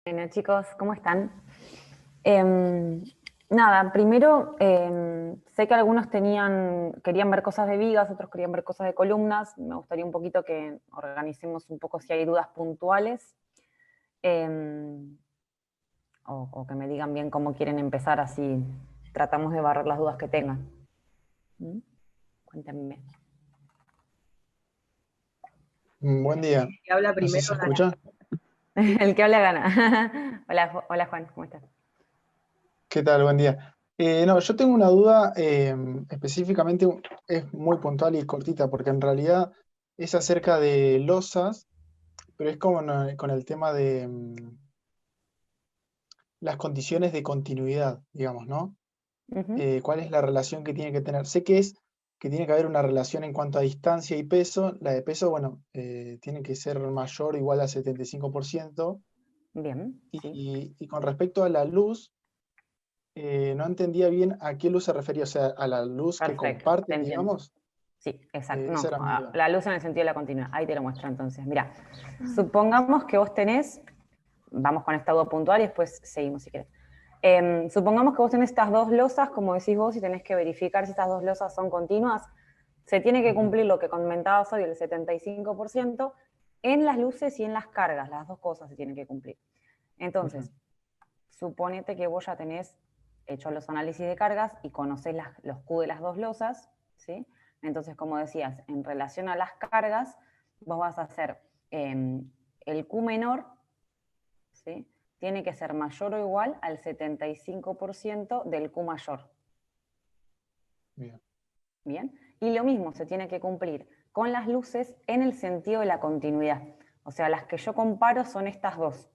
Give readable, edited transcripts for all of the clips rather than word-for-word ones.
Bueno, chicos, ¿cómo están? Nada, primero, sé que algunos querían ver cosas de vigas, otros querían ver cosas de columnas. Me gustaría un poquito que organicemos un poco si hay dudas puntuales, em, o que me digan bien cómo quieren empezar, así tratamos de barrer las dudas que tengan. ¿Mm? Cuéntenme. Buen día. Que habla No sé si primero se gana. escucha. El que habla gana. Hola Juan, ¿cómo estás? ¿Qué tal? Buen día. No, yo tengo una duda específicamente, es muy puntual y cortita, porque en realidad es acerca de losas, pero es como con el tema de las condiciones de continuidad, digamos, ¿no? Ujú. ¿Cuál es la relación que tiene que tener? Sé que es que tiene que haber una relación en cuanto a distancia y peso. La de peso, bueno, tiene que ser mayor o igual al 75%. Bien, sí. Y con respecto a la luz, no entendía bien a qué luz se refería, o sea, a la luz que Perfecto, te comparten, entiendo. digamos. Sí, exacto. No, Esa era mi duda. la luz en el sentido de la continuidad. Ahí te lo muestro entonces. Mira, supongamos que vos tenés, vamos con esta duda puntual y después seguimos si querés. Supongamos que vos tenés estas dos losas, como decís vos, y tenés que verificar si estas dos losas son continuas. Se tiene que Ujú, cumplir lo que comentabas hoy, el 75%, en las luces y en las cargas. Las dos cosas se tienen que cumplir. ujú. Entonces, suponete que vos ya tenés hecho los análisis de cargas y conocés los Q de las dos losas, ¿sí? Entonces, como decías, en relación a las cargas, vos vas a hacer el Q menor, ¿sí? Tiene que ser mayor o igual al 75% del Q mayor. Bien. ¿Bien? Y lo mismo se tiene que cumplir con las luces en el sentido de la continuidad. O sea, las que yo comparo son estas dos.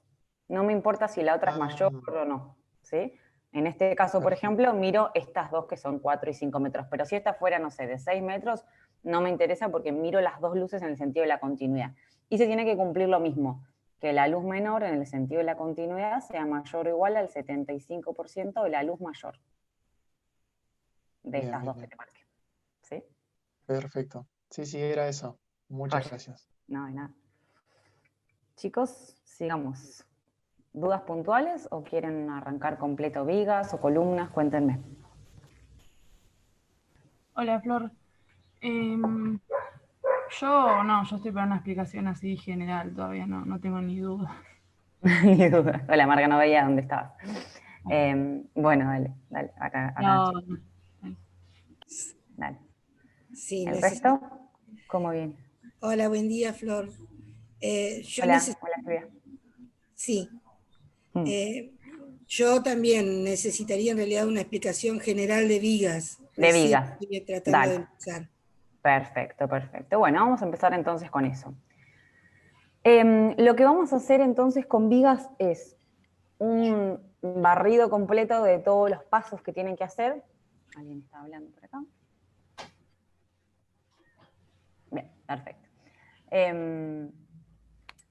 No me importa si la otra es mayor Ah, o no, ¿sí? En este caso, por perfecto. ejemplo, miro estas dos que son 4 y 5 metros, pero si esta fuera, no sé, de 6 metros, no me interesa porque miro las dos luces en el sentido de la continuidad. Y se tiene que cumplir lo mismo, que la luz menor en el sentido de la continuidad sea mayor o igual al 75% de la luz mayor de Bien, estas bien, dos que bien. te marqué, ¿sí? Perfecto. Sí, sí, era eso. Muchas Joya. gracias. No, hay nada. Chicos, sigamos. ¿Dudas puntuales o quieren arrancar completo vigas o columnas? Cuéntenme. Hola, Flor. Em, yo estoy para una explicación así general, todavía no tengo ni duda. Ni duda. Hola, Marga, no veía dónde estabas. Bueno, dale, dale, acá, No, chico, no. dale. Sí, ¿El resto? ¿Cómo bien? Hola, buen día, Flor. Yo Hola, hola, Silvia. sí, Mm. eh, yo también necesitaría en realidad una explicación general de vigas. De Recién vigas. estoy tratando de Dale. empezar. Perfecto, perfecto. Bueno, vamos a empezar entonces con eso. Lo que vamos a hacer entonces con vigas es un barrido completo de todos los pasos que tienen que hacer. ¿Alguien está hablando por acá? Bien, perfecto.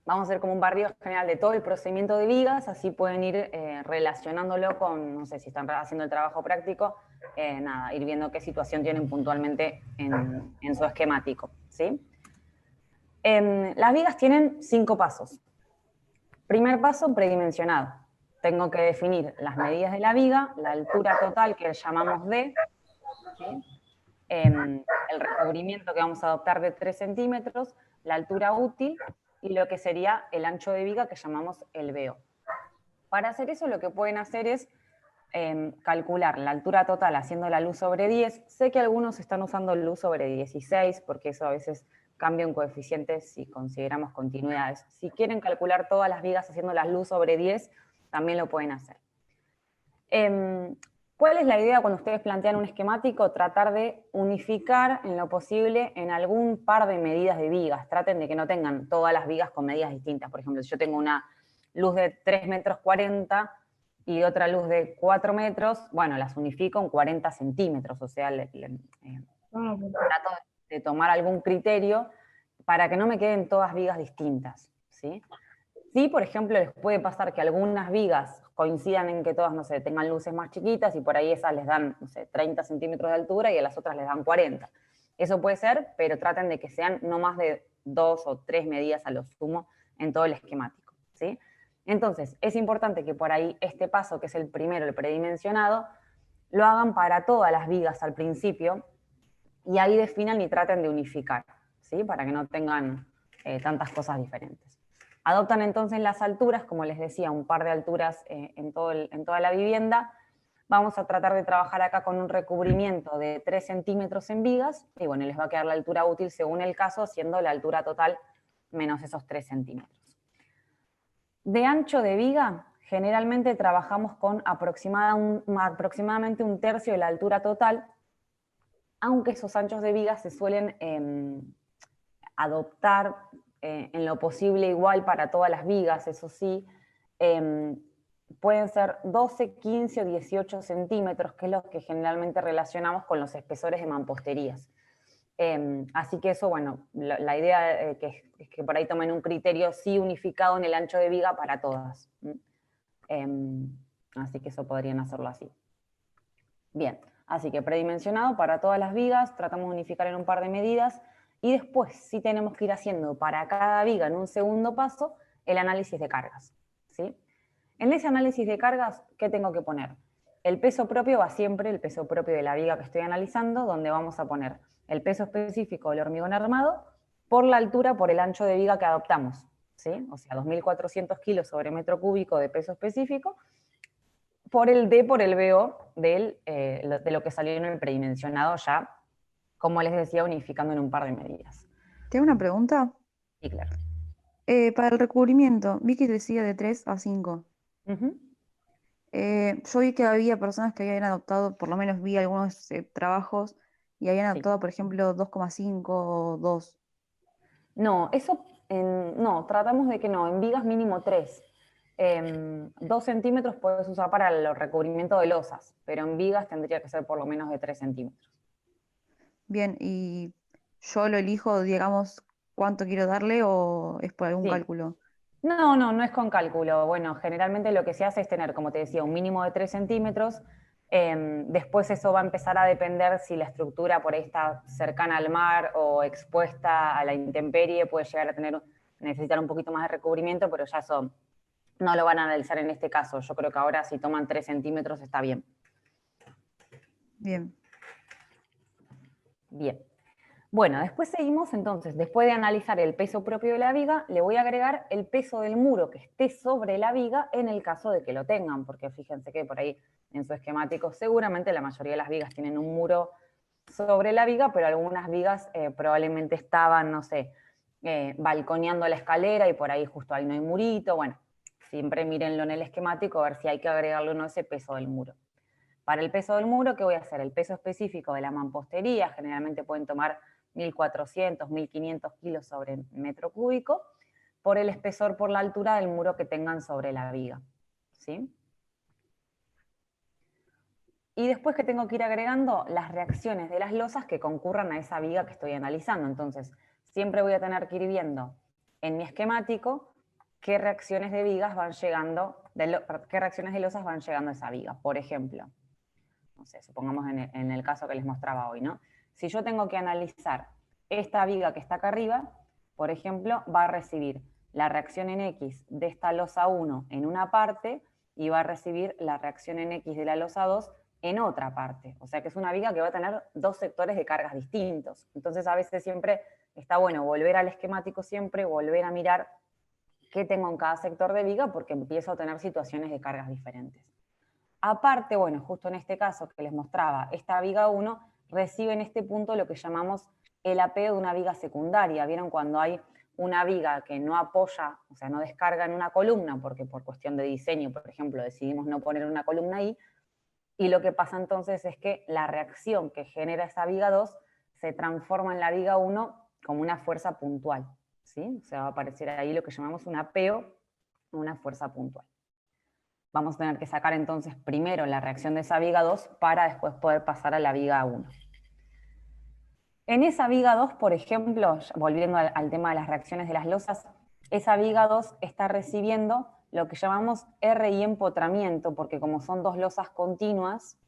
Vamos a hacer como un barrido general de todo el procedimiento de vigas, así pueden ir relacionándolo con, no sé, si están haciendo el trabajo práctico, nada, ir viendo qué situación tienen puntualmente en su esquemático, ¿sí? Las vigas tienen 5 pasos. Primer paso, predimensionado. Tengo que definir las medidas de la viga, la altura total que llamamos D, ¿sí? El recubrimiento que vamos a adoptar de 3 centímetros, la altura útil y lo que sería el ancho de viga que llamamos el veo. Para hacer eso lo que pueden hacer es calcular la altura total haciendo la luz sobre 10. Sé que algunos están usando luz sobre 16 porque eso a veces cambia un coeficiente si consideramos continuidades. Si quieren calcular todas las vigas haciendo la luz sobre 10, también lo pueden hacer. ¿Cuál es la idea cuando ustedes plantean un esquemático? Tratar de unificar en lo posible en algún par de medidas de vigas. Traten de que no tengan todas las vigas con medidas distintas. Por ejemplo, si yo tengo una luz de 3 metros 40 y otra luz de 4 metros, bueno, las unifico en 40 centímetros. O sea, trato de tomar algún criterio para que no me queden todas vigas distintas, ¿sí? Sí, por ejemplo, les puede pasar que algunas vigas coincidan en que todas, no sé, tengan luces más chiquitas y por ahí esas les dan, no sé, 30 centímetros de altura y a las otras les dan 40. Eso puede ser, pero traten de que sean no más de 2 o 3 medidas a lo sumo en todo el esquemático, ¿sí? Entonces, es importante que por ahí este paso, que es el primero, el predimensionado, lo hagan para todas las vigas al principio, y ahí definan y traten de unificar, ¿sí? Para que no tengan tantas cosas diferentes. Adoptan entonces las alturas, como les decía, un par de alturas en toda la vivienda. Vamos a tratar de trabajar acá con un recubrimiento de 3 centímetros en vigas, y bueno, les va a quedar la altura útil según el caso, siendo la altura total menos esos 3 centímetros. De ancho de viga, generalmente trabajamos con aproximadamente un tercio de la altura total, aunque esos anchos de viga se suelen adoptar en lo posible igual para todas las vigas, eso sí, pueden ser 12, 15 o 18 centímetros, que es lo que generalmente relacionamos con los espesores de mamposterías. Así que eso, bueno, la idea es que por ahí tomen un criterio sí unificado en el ancho de viga para todas. Así que eso podrían hacerlo así. Bien, así que predimensionado para todas las vigas, tratamos de unificar en un par de medidas, y después sí tenemos que ir haciendo para cada viga en un segundo paso el análisis de cargas, ¿sí? En ese análisis de cargas, ¿qué tengo que poner? El peso propio va siempre, el peso propio de la viga que estoy analizando, donde vamos a poner el peso específico del hormigón armado por la altura, por el ancho de viga que adoptamos, ¿sí? O sea, 2.400 kilos sobre metro cúbico de peso específico, por el D por el BO de lo que salió en el predimensionado ya, como les decía, unificando en un par de medidas. Tengo una pregunta. Sí, claro. Para el recubrimiento, vi que decía de 3 a 5. Uh-huh. Yo vi que había personas que habían adoptado, por lo menos vi algunos trabajos, y habían Sí. adoptado, por ejemplo, 2,5 o 2. No, eso, no, tratamos de que no, en vigas mínimo 3. 2 centímetros puedes usar para el recubrimiento de losas, pero en vigas tendría que ser por lo menos de 3 centímetros. Bien, y yo lo elijo, digamos, cuánto quiero darle o es por algún Sí. cálculo. No es con cálculo. Bueno, generalmente lo que se hace es tener, como te decía, un mínimo de 3 centímetros. Después eso va a empezar a depender si la estructura por ahí está cercana al mar o expuesta a la intemperie, puede llegar a necesitar un poquito más de recubrimiento, pero ya eso no lo van a analizar en este caso. Yo creo que ahora si toman 3 centímetros está bien. Bien. Bien. Bueno, después seguimos entonces, después de analizar el peso propio de la viga, le voy a agregar el peso del muro que esté sobre la viga en el caso de que lo tengan, porque fíjense que por ahí en su esquemático seguramente la mayoría de las vigas tienen un muro sobre la viga, pero algunas vigas probablemente estaban, no sé, balconeando la escalera y por ahí justo ahí no hay murito. Bueno, siempre mírenlo en el esquemático a ver si hay que agregarle o no ese peso del muro. Para el peso del muro, ¿qué voy a hacer? El peso específico de la mampostería, generalmente pueden tomar 1.400, 1.500 kilos sobre metro cúbico, por el espesor, por la altura del muro que tengan sobre la viga, ¿sí? Y después que tengo que ir agregando las reacciones de las losas que concurran a esa viga que estoy analizando. Entonces, siempre voy a tener que ir viendo en mi esquemático qué reacciones de vigas van llegando, qué reacciones de losas van llegando a esa viga. Por ejemplo, no sé, supongamos en el caso que les mostraba hoy, ¿no? Si yo tengo que analizar esta viga que está acá arriba, por ejemplo, va a recibir la reacción en X de esta losa 1 en una parte y va a recibir la reacción en X de la losa 2 en otra parte. O sea que es una viga que va a tener dos sectores de cargas distintos. Entonces a veces siempre está bueno volver al esquemático siempre, volver a mirar qué tengo en cada sector de viga porque empiezo a tener situaciones de cargas diferentes. Aparte, bueno, justo en este caso que les mostraba, esta viga 1 recibe en este punto lo que llamamos el apeo de una viga secundaria. ¿Vieron cuando hay una viga que no apoya, o sea, no descarga en una columna, porque por cuestión de diseño, por ejemplo, decidimos no poner una columna ahí, y lo que pasa entonces es que la reacción que genera esa viga 2 se transforma en la viga 1 como una fuerza puntual, ¿sí? O sea, va a aparecer ahí lo que llamamos un apeo, una fuerza puntual. Vamos a tener que sacar entonces primero la reacción de esa viga 2 para después poder pasar a la viga 1. En esa viga 2, por ejemplo, volviendo al tema de las reacciones de las losas, esa viga 2 está recibiendo lo que llamamos RI empotramiento, porque como son dos losas continuas,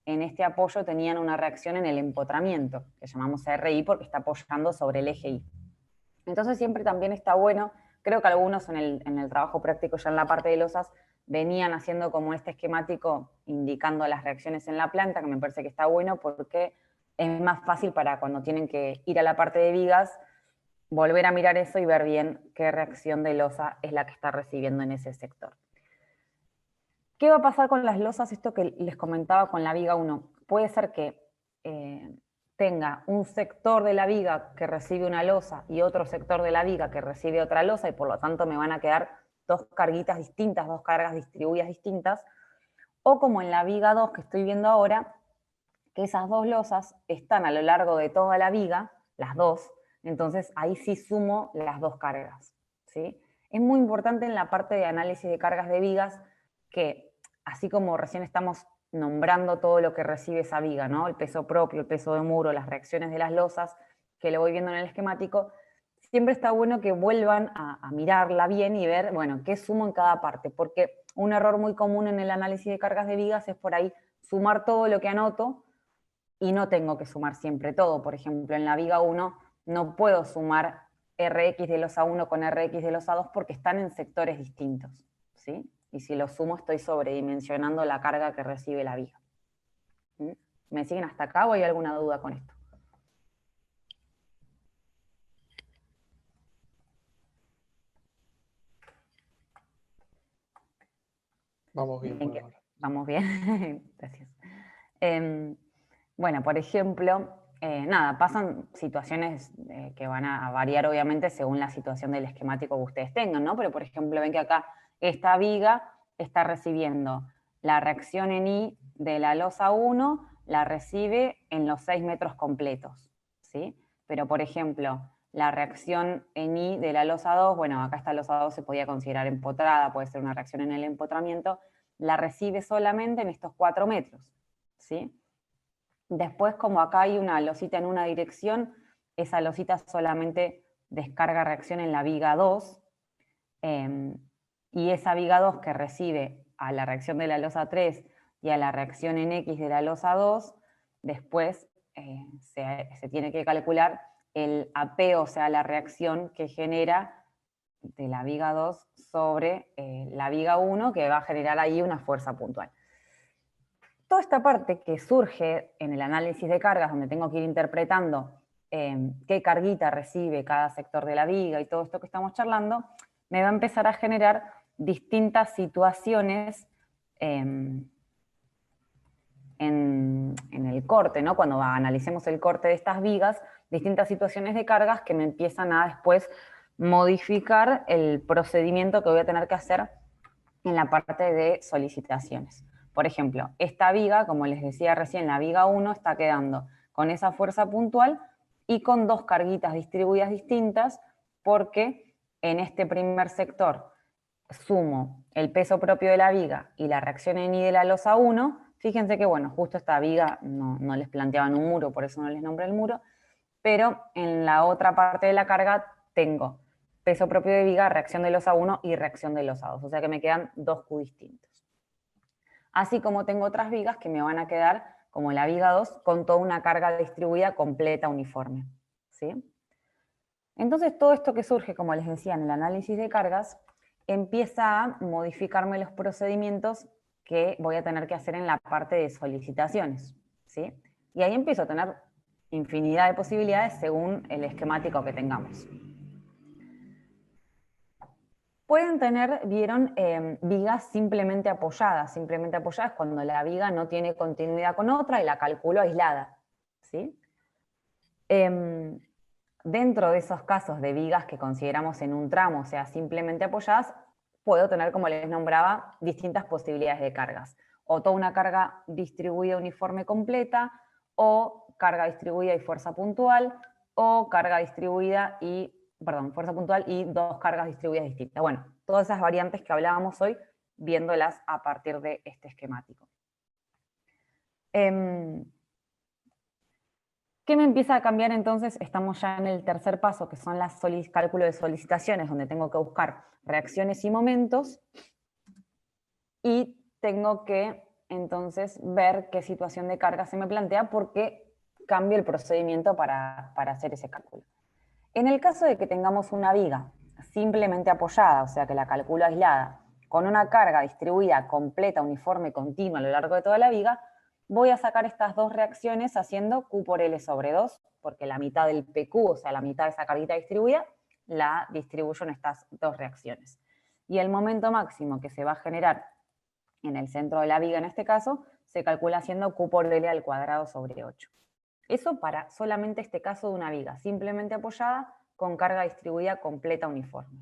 en este apoyo tenían una reacción en el empotramiento, que llamamos RI porque está apoyando sobre el eje I. Entonces siempre también está bueno creo que algunos en el trabajo práctico ya en la parte de losas venían haciendo como este esquemático indicando las reacciones en la planta, que me parece que está bueno porque es más fácil para cuando tienen que ir a la parte de vigas, volver a mirar eso y ver bien qué reacción de losa es la que está recibiendo en ese sector. ¿Qué va a pasar con las losas? Esto que les comentaba con la viga 1. Puede ser que tenga un sector de la viga que recibe una losa y otro sector de la viga que recibe otra losa, y por lo tanto me van a quedar dos carguitas distintas, dos cargas distribuidas distintas, o como en la viga 2 que estoy viendo ahora, que esas dos losas están a lo largo de toda la viga, las dos, entonces ahí sí sumo las dos cargas, ¿sí? Es muy importante en la parte de análisis de cargas de vigas que, así como recién estamos nombrando todo lo que recibe esa viga, ¿no? El peso propio, el peso de muro, las reacciones de las losas, que lo voy viendo en el esquemático, siempre está bueno que vuelvan a mirarla bien y ver, bueno, qué sumo en cada parte, porque un error muy común en el análisis de cargas de vigas es por ahí sumar todo lo que anoto y no tengo que sumar siempre todo. Por ejemplo, en la viga 1 no puedo sumar Rx de los A1 con Rx de los A2 porque están en sectores distintos, ¿sí? Y si lo sumo estoy sobredimensionando la carga que recibe la viga. ¿Mm? ¿Me siguen hasta acá o hay alguna duda con esto? Vamos bien Bien, por ahora. vamos bien, gracias. Bueno, por ejemplo, nada, pasan situaciones que van a variar obviamente según la situación del esquemático que ustedes tengan, ¿no? Pero por ejemplo, ven que acá esta viga está recibiendo la reacción en I de la losa 1, la recibe en los 6 metros completos, ¿sí? Pero por ejemplo, la reacción en I de la losa 2, bueno, acá esta losa 2 se podía considerar empotrada, puede ser una reacción en el empotramiento, la recibe solamente en estos 4 metros, ¿sí? Después, como acá hay una losita en una dirección, esa losita solamente descarga reacción en la viga 2, y esa viga 2 que recibe a la reacción de la losa 3 y a la reacción en X de la losa 2, después se tiene que calcular el AP, o sea, la reacción que genera de la viga 2 sobre la viga 1, que va a generar ahí una fuerza puntual. Toda esta parte que surge en el análisis de cargas, donde tengo que ir interpretando qué carguita recibe cada sector de la viga y todo esto que estamos charlando, me va a empezar a generar distintas situaciones en el corte, ¿no? Cuando analicemos el corte de estas vigas, distintas situaciones de cargas que me empiezan a después modificar el procedimiento que voy a tener que hacer en la parte de solicitaciones. Por ejemplo, esta viga, como les decía recién, la viga 1 está quedando con esa fuerza puntual y con dos carguitas distribuidas distintas, porque en este primer sector sumo el peso propio de la viga y la reacción en I de la losa 1. Fíjense que, bueno, justo esta viga no les planteaban un muro, por eso no les nombré el muro, pero en la otra parte de la carga tengo peso propio de viga, reacción de losa 1 y reacción de losa 2, o sea que me quedan dos Q distintos. Así como tengo otras vigas que me van a quedar, como la viga 2, con toda una carga distribuida completa, uniforme, ¿sí? Entonces todo esto que surge, como les decía, en el análisis de cargas, empieza a modificarme los procedimientos que voy a tener que hacer en la parte de solicitaciones, ¿sí? Y ahí empiezo a tener infinidad de posibilidades según el esquemático que tengamos. Pueden tener, vieron, vigas simplemente apoyadas cuando la viga no tiene continuidad con otra y la calculo aislada, ¿sí? Dentro de esos casos de vigas que consideramos en un tramo, o sea, simplemente apoyadas, puedo tener, como les nombraba, distintas posibilidades de cargas. O toda una carga distribuida uniforme completa, o carga distribuida y fuerza puntual, o carga distribuida y, fuerza puntual y dos cargas distribuidas distintas. Bueno, todas esas variantes que hablábamos hoy, viéndolas a partir de este esquemático. ¿Qué me empieza a cambiar entonces? Estamos ya en el tercer paso, que son las cálculos de solicitaciones, donde tengo que buscar reacciones y momentos, y tengo que entonces ver qué situación de carga se me plantea porque cambio el procedimiento para hacer ese cálculo. En el caso de que tengamos una viga simplemente apoyada, o sea que la calculo aislada, con una carga distribuida completa, uniforme, continua a lo largo de toda la viga, voy a sacar estas dos reacciones haciendo Q por L sobre 2, porque la mitad del PQ, o sea, la mitad de esa carguita distribuida, la distribuyo en estas dos reacciones. Y el momento máximo que se va a generar en el centro de la viga, en este caso, se calcula haciendo Q por L al cuadrado sobre 8. Eso para solamente este caso de una viga, simplemente apoyada con carga distribuida completa uniforme.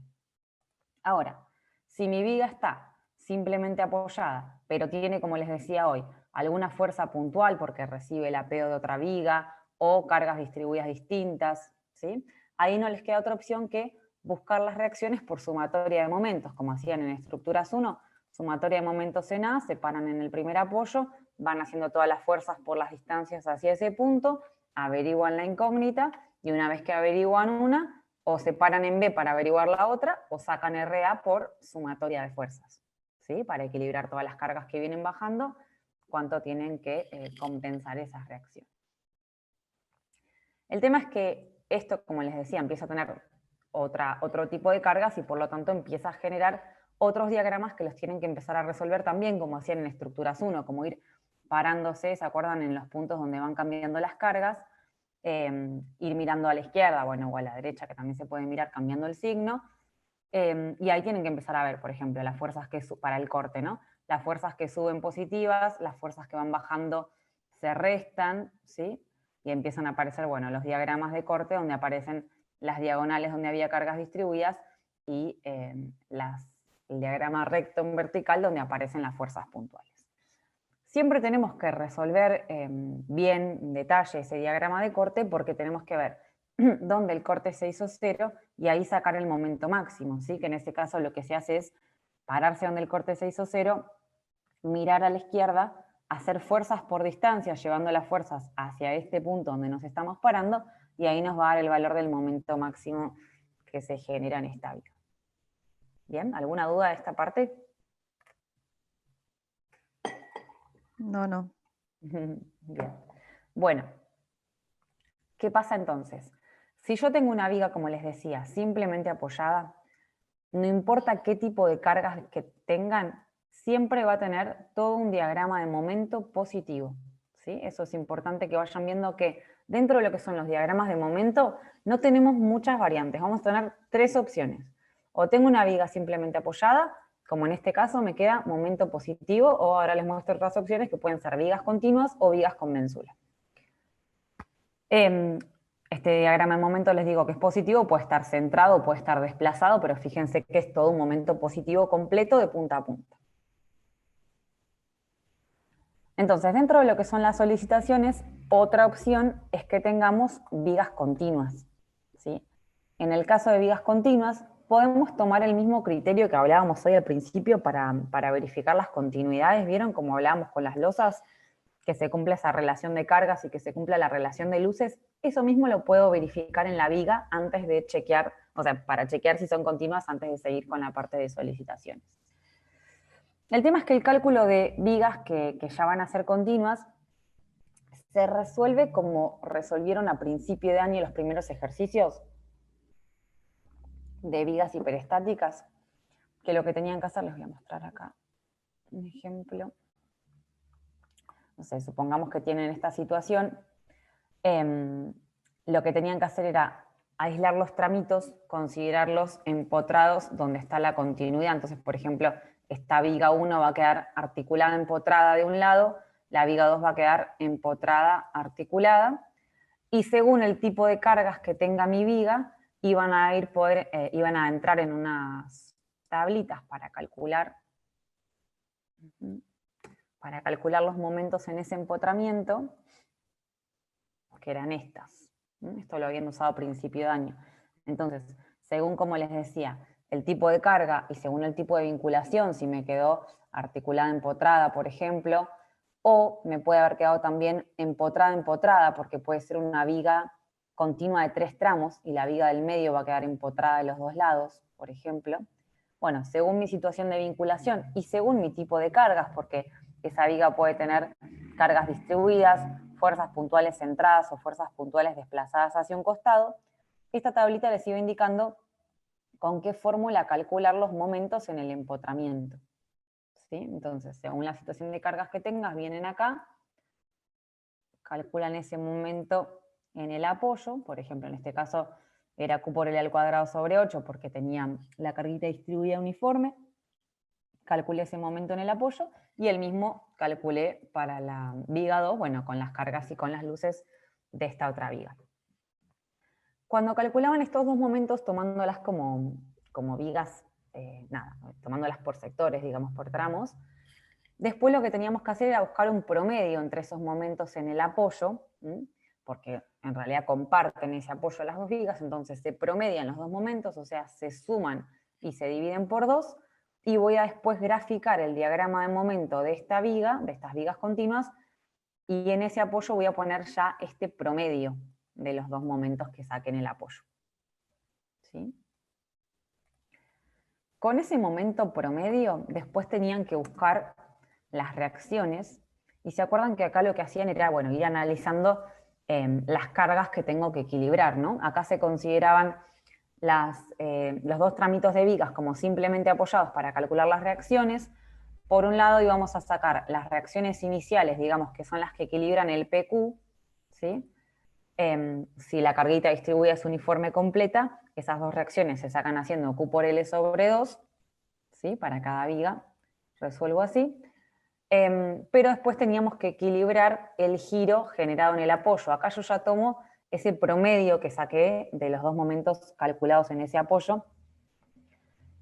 Ahora, si mi viga está simplemente apoyada, pero tiene, como les decía hoy, alguna fuerza puntual porque recibe el apeo de otra viga o cargas distribuidas distintas, ¿sí? Ahí no les queda otra opción que buscar las reacciones por sumatoria de momentos, como hacían en estructuras 1, sumatoria de momentos en A, se paran en el primer apoyo, van haciendo todas las fuerzas por las distancias hacia ese punto, averiguan la incógnita, y una vez que averiguan una, o se paran en B para averiguar la otra, o sacan RA por sumatoria de fuerzas, ¿sí? Para equilibrar todas las cargas que vienen bajando, cuánto tienen que compensar esas reacciones. El tema es que esto, como les decía, empieza a tener otro tipo de cargas y por lo tanto empieza a generar otros diagramas que los tienen que empezar a resolver también, como hacían en estructuras 1, como ir parándose, ¿se acuerdan? En los puntos donde van cambiando las cargas, ir mirando a la izquierda, bueno, o a la derecha, que también se puede mirar cambiando el signo, y ahí tienen que empezar a ver, por ejemplo, las fuerzas que para el corte, ¿no? Las fuerzas que suben positivas, las fuerzas que van bajando se restan, ¿sí? Y empiezan a aparecer, bueno, los diagramas de corte donde aparecen las diagonales donde había cargas distribuidas y el diagrama recto en vertical donde aparecen las fuerzas puntuales. Siempre tenemos que resolver bien en detalle ese diagrama de corte porque tenemos que ver dónde el corte se hizo cero y ahí sacar el momento máximo, ¿sí? Que en este caso lo que se hace es pararse donde el corte se hizo cero, mirar a la izquierda, hacer fuerzas por distancia, llevando las fuerzas hacia este punto donde nos estamos parando, y ahí nos va a dar el valor del momento máximo que se genera en esta viga. ¿Bien? ¿Alguna duda de esta parte? No. Bien. Bueno, ¿qué pasa entonces? Si yo tengo una viga, como les decía, simplemente apoyada, no importa qué tipo de cargas que tengan, siempre va a tener todo un diagrama de momento positivo, ¿sí? Eso es importante que vayan viendo que dentro de lo que son los diagramas de momento no tenemos muchas variantes, vamos a tener 3 opciones. O tengo una viga simplemente apoyada, como en este caso me queda momento positivo, o ahora les muestro otras opciones que pueden ser vigas continuas o vigas con mensura. Este diagrama de momento les digo que es positivo, puede estar centrado, puede estar desplazado, pero fíjense que es todo un momento positivo completo de punta a punta. Entonces, dentro de lo que son las solicitaciones, otra opción es que tengamos vigas continuas, ¿sí? En el caso de vigas continuas, podemos tomar el mismo criterio que hablábamos hoy al principio para verificar las continuidades. ¿Vieron cómo hablábamos con las losas? Que se cumpla esa relación de cargas y que se cumpla la relación de luces. Eso mismo lo puedo verificar en la viga antes de chequear, o sea, para chequear si son continuas antes de seguir con la parte de solicitaciones. El tema es que el cálculo de vigas que ya van a ser continuas se resuelve como resolvieron a principio de año los primeros ejercicios de vigas hiperestáticas, que lo que tenían que hacer, les voy a mostrar acá un ejemplo. No sé, supongamos que tienen esta situación, lo que tenían que hacer era aislar los tramitos, considerarlos empotrados donde está la continuidad. Entonces, por ejemplo, esta viga 1 va a quedar articulada, empotrada de un lado, la viga 2 va a quedar empotrada, articulada, y según el tipo de cargas que tenga mi viga, iban a entrar en unas tablitas para calcular los momentos en ese empotramiento, que eran estas. Esto lo habían usado a principio de año. Entonces, según como les decía, el tipo de carga y según el tipo de vinculación, si me quedó articulada empotrada, por ejemplo, o me puede haber quedado también empotrada, porque puede ser una viga continua de 3 tramos y la viga del medio va a quedar empotrada de los 2 lados, por ejemplo. Bueno, según mi situación de vinculación y según mi tipo de cargas, porque esa viga puede tener cargas distribuidas, fuerzas puntuales centradas o fuerzas puntuales desplazadas hacia un costado, esta tablita les iba indicando con qué fórmula calcular los momentos en el empotramiento. ¿Sí? Entonces, según la situación de cargas que tengas, vienen acá, calculan ese momento en el apoyo, por ejemplo, en este caso era Q por L al cuadrado sobre 8 porque tenía la carguita distribuida uniforme, calculé ese momento en el apoyo, y el mismo calculé para la viga 2, bueno, con las cargas y con las luces de esta otra viga. Cuando calculaban estos dos momentos, tomándolas como vigas, tomándolas por sectores, digamos, por tramos, después lo que teníamos que hacer era buscar un promedio entre esos momentos en el apoyo, porque en realidad comparten ese apoyo las dos vigas, entonces se promedian los dos momentos, o sea, se suman y se dividen por 2, y voy a después graficar el diagrama de momento de esta viga, de estas vigas continuas, y en ese apoyo voy a poner ya este promedio de los dos momentos que saqué en el apoyo. ¿Sí? Con ese momento promedio, después tenían que buscar las reacciones, y se acuerdan que acá lo que hacían era, bueno, ir analizando las cargas que tengo que equilibrar, ¿no? Acá se consideraban los dos tramitos de vigas como simplemente apoyados para calcular las reacciones. Por un lado íbamos a sacar las reacciones iniciales, digamos, que son las que equilibran el PQ, ¿sí? Si la carguita distribuida es uniforme completa, esas dos reacciones se sacan haciendo Q por L sobre 2, ¿sí? Para cada viga, resuelvo así. Pero después teníamos que equilibrar el giro generado en el apoyo. Acá yo ya tomo ese promedio que saqué de los dos momentos calculados en ese apoyo,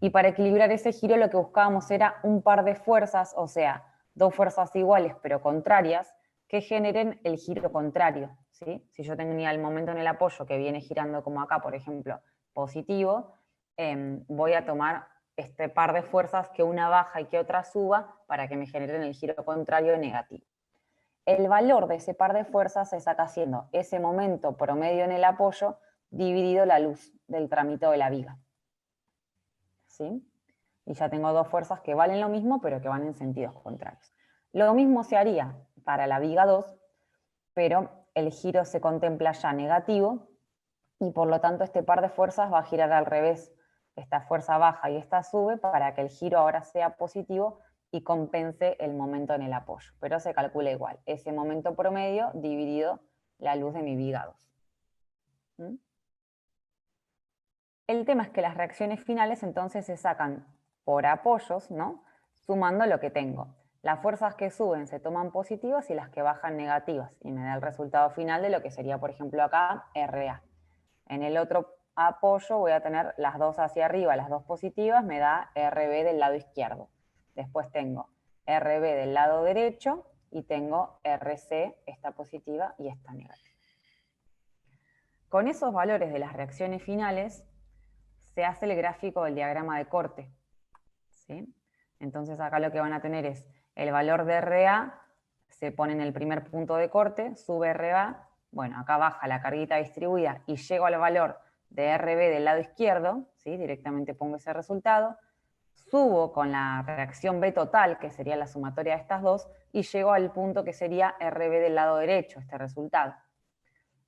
y para equilibrar ese giro lo que buscábamos era un par de fuerzas, o sea, dos fuerzas iguales pero contrarias, que generen el giro contrario, ¿sí? Si yo tenía el momento en el apoyo que viene girando como acá, por ejemplo, positivo, voy a tomar este par de fuerzas que una baja y que otra suba para que me generen el giro contrario de negativo. El valor de ese par de fuerzas se saca haciendo ese momento promedio en el apoyo dividido la luz del tramito de la viga. ¿Sí? Y ya tengo dos fuerzas que valen lo mismo, pero que van en sentidos contrarios. Lo mismo se haría para la viga 2, pero el giro se contempla ya negativo, y por lo tanto este par de fuerzas va a girar al revés. Esta fuerza baja y esta sube para que el giro ahora sea positivo y compense el momento en el apoyo. Pero se calcula igual, ese momento promedio dividido la luz de mi viga 2. ¿Mm? El tema es que las reacciones finales entonces se sacan por apoyos, ¿no? Sumando lo que tengo. Las fuerzas que suben se toman positivas y las que bajan negativas, y me da el resultado final de lo que sería, por ejemplo, acá, RA. En el otro apoyo voy a tener las dos hacia arriba, las dos positivas, me da RB del lado izquierdo. Después tengo RB del lado derecho y tengo RC, esta positiva y esta negativa. Con esos valores de las reacciones finales se hace el gráfico del diagrama de corte, ¿sí? Entonces acá lo que van a tener es el valor de RA, se pone en el primer punto de corte, sube RA, bueno, acá baja la carguita distribuida y llego al valor de RB del lado izquierdo, ¿sí? Directamente pongo ese resultado, subo con la reacción B total, que sería la sumatoria de estas dos, y llego al punto que sería RB del lado derecho, este resultado.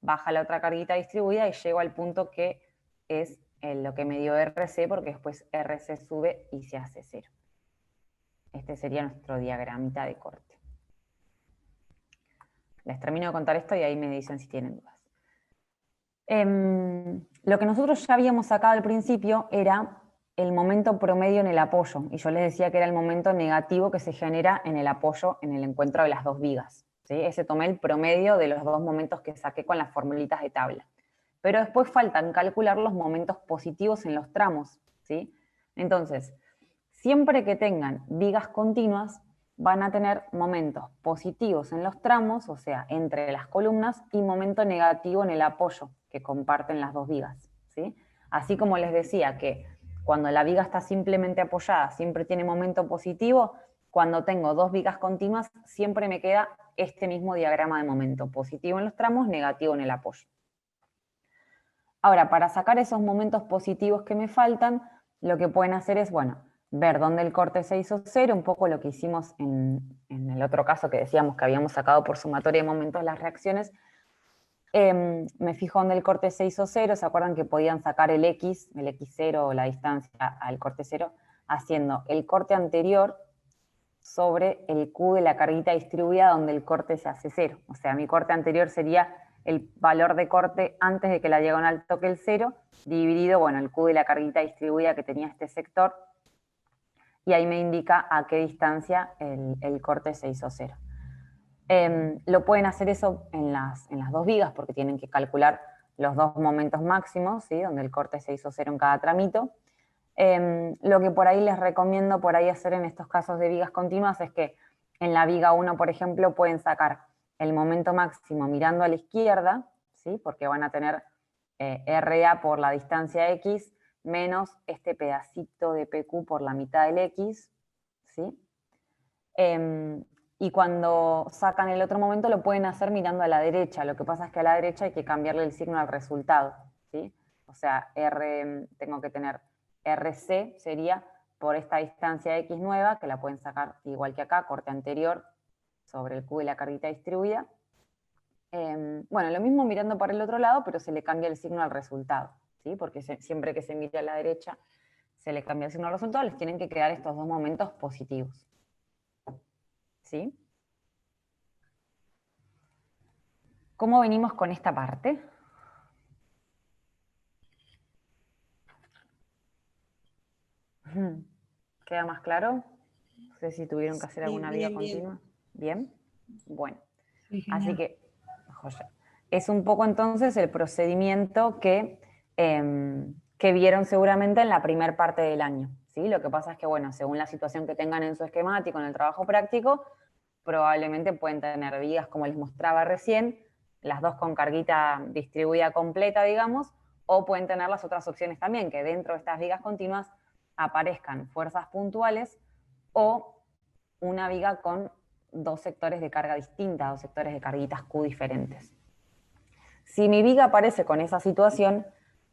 Baja la otra carguita distribuida y llego al punto que es lo que me dio RC, porque después RC sube y se hace 0. Este sería nuestro diagramita de corte. Les termino de contar esto y ahí me dicen si tienen dudas. Lo que nosotros ya habíamos sacado al principio era el momento promedio en el apoyo, y yo les decía que era el momento negativo que se genera en el apoyo en el encuentro de las dos vigas, ¿sí? Ese tomé el promedio de los dos momentos que saqué con las formulitas de tabla. Pero después faltan calcular los momentos positivos en los tramos, ¿sí? Entonces, siempre que tengan vigas continuas, van a tener momentos positivos en los tramos, o sea, entre las columnas, y momento negativo en el apoyo, que comparten las dos vigas, ¿sí? Así como les decía que cuando la viga está simplemente apoyada, siempre tiene momento positivo, cuando tengo dos vigas continuas, siempre me queda este mismo diagrama de momento, positivo en los tramos, negativo en el apoyo. Ahora, para sacar esos momentos positivos que me faltan, lo que pueden hacer es, bueno, ver dónde el corte se hizo 0, un poco lo que hicimos en el otro caso que decíamos que habíamos sacado por sumatoria de momentos las reacciones. Me fijo donde el corte se hizo 0, ¿se acuerdan que podían sacar el x0 o la distancia al corte 0, haciendo el corte anterior sobre el Q de la carguita distribuida donde el corte se hace 0? O sea, mi corte anterior sería el valor de corte antes de que la diagonal toque el 0, dividido, bueno, el Q de la carguita distribuida que tenía este sector, y ahí me indica a qué distancia el corte se hizo 0. Lo pueden hacer eso en las dos vigas porque tienen que calcular los dos momentos máximos, ¿sí? Donde el corte se hizo 0 en cada tramito. Lo que por ahí les recomiendo por ahí hacer en estos casos de vigas continuas es que en la viga 1, por ejemplo, pueden sacar el momento máximo mirando a la izquierda, ¿sí? Porque van a tener RA por la distancia X menos este pedacito de PQ por la mitad del X, ¿sí? Y cuando sacan el otro momento lo pueden hacer mirando a la derecha. Lo que pasa es que a la derecha hay que cambiarle el signo al resultado, ¿sí? O sea, tengo que tener RC, sería por esta distancia X nueva, que la pueden sacar igual que acá, corte anterior sobre el Q de la carguita distribuida. Bueno, lo mismo mirando para el otro lado, pero se le cambia el signo al resultado, ¿sí? Porque siempre que se mire a la derecha se le cambia el signo al resultado, les tienen que quedar estos dos momentos positivos. ¿Sí? ¿Cómo venimos con esta parte? ¿Queda más claro? No sé si tuvieron que hacer Sí, alguna viga bien, bien. continua. ¿Bien? Bueno. Sí, Así genial. que, joya. Es un poco entonces el procedimiento que vieron seguramente en la primera parte del año, ¿sí? Lo que pasa es que, bueno, según la situación que tengan en su esquemático, en el trabajo práctico, probablemente pueden tener vigas como les mostraba recién, las dos con carguita distribuida completa, digamos, o pueden tener las otras opciones también, que dentro de estas vigas continuas aparezcan fuerzas puntuales o una viga con dos sectores de carga distintas, dos sectores de carguitas Q diferentes. Si mi viga aparece con esa situación,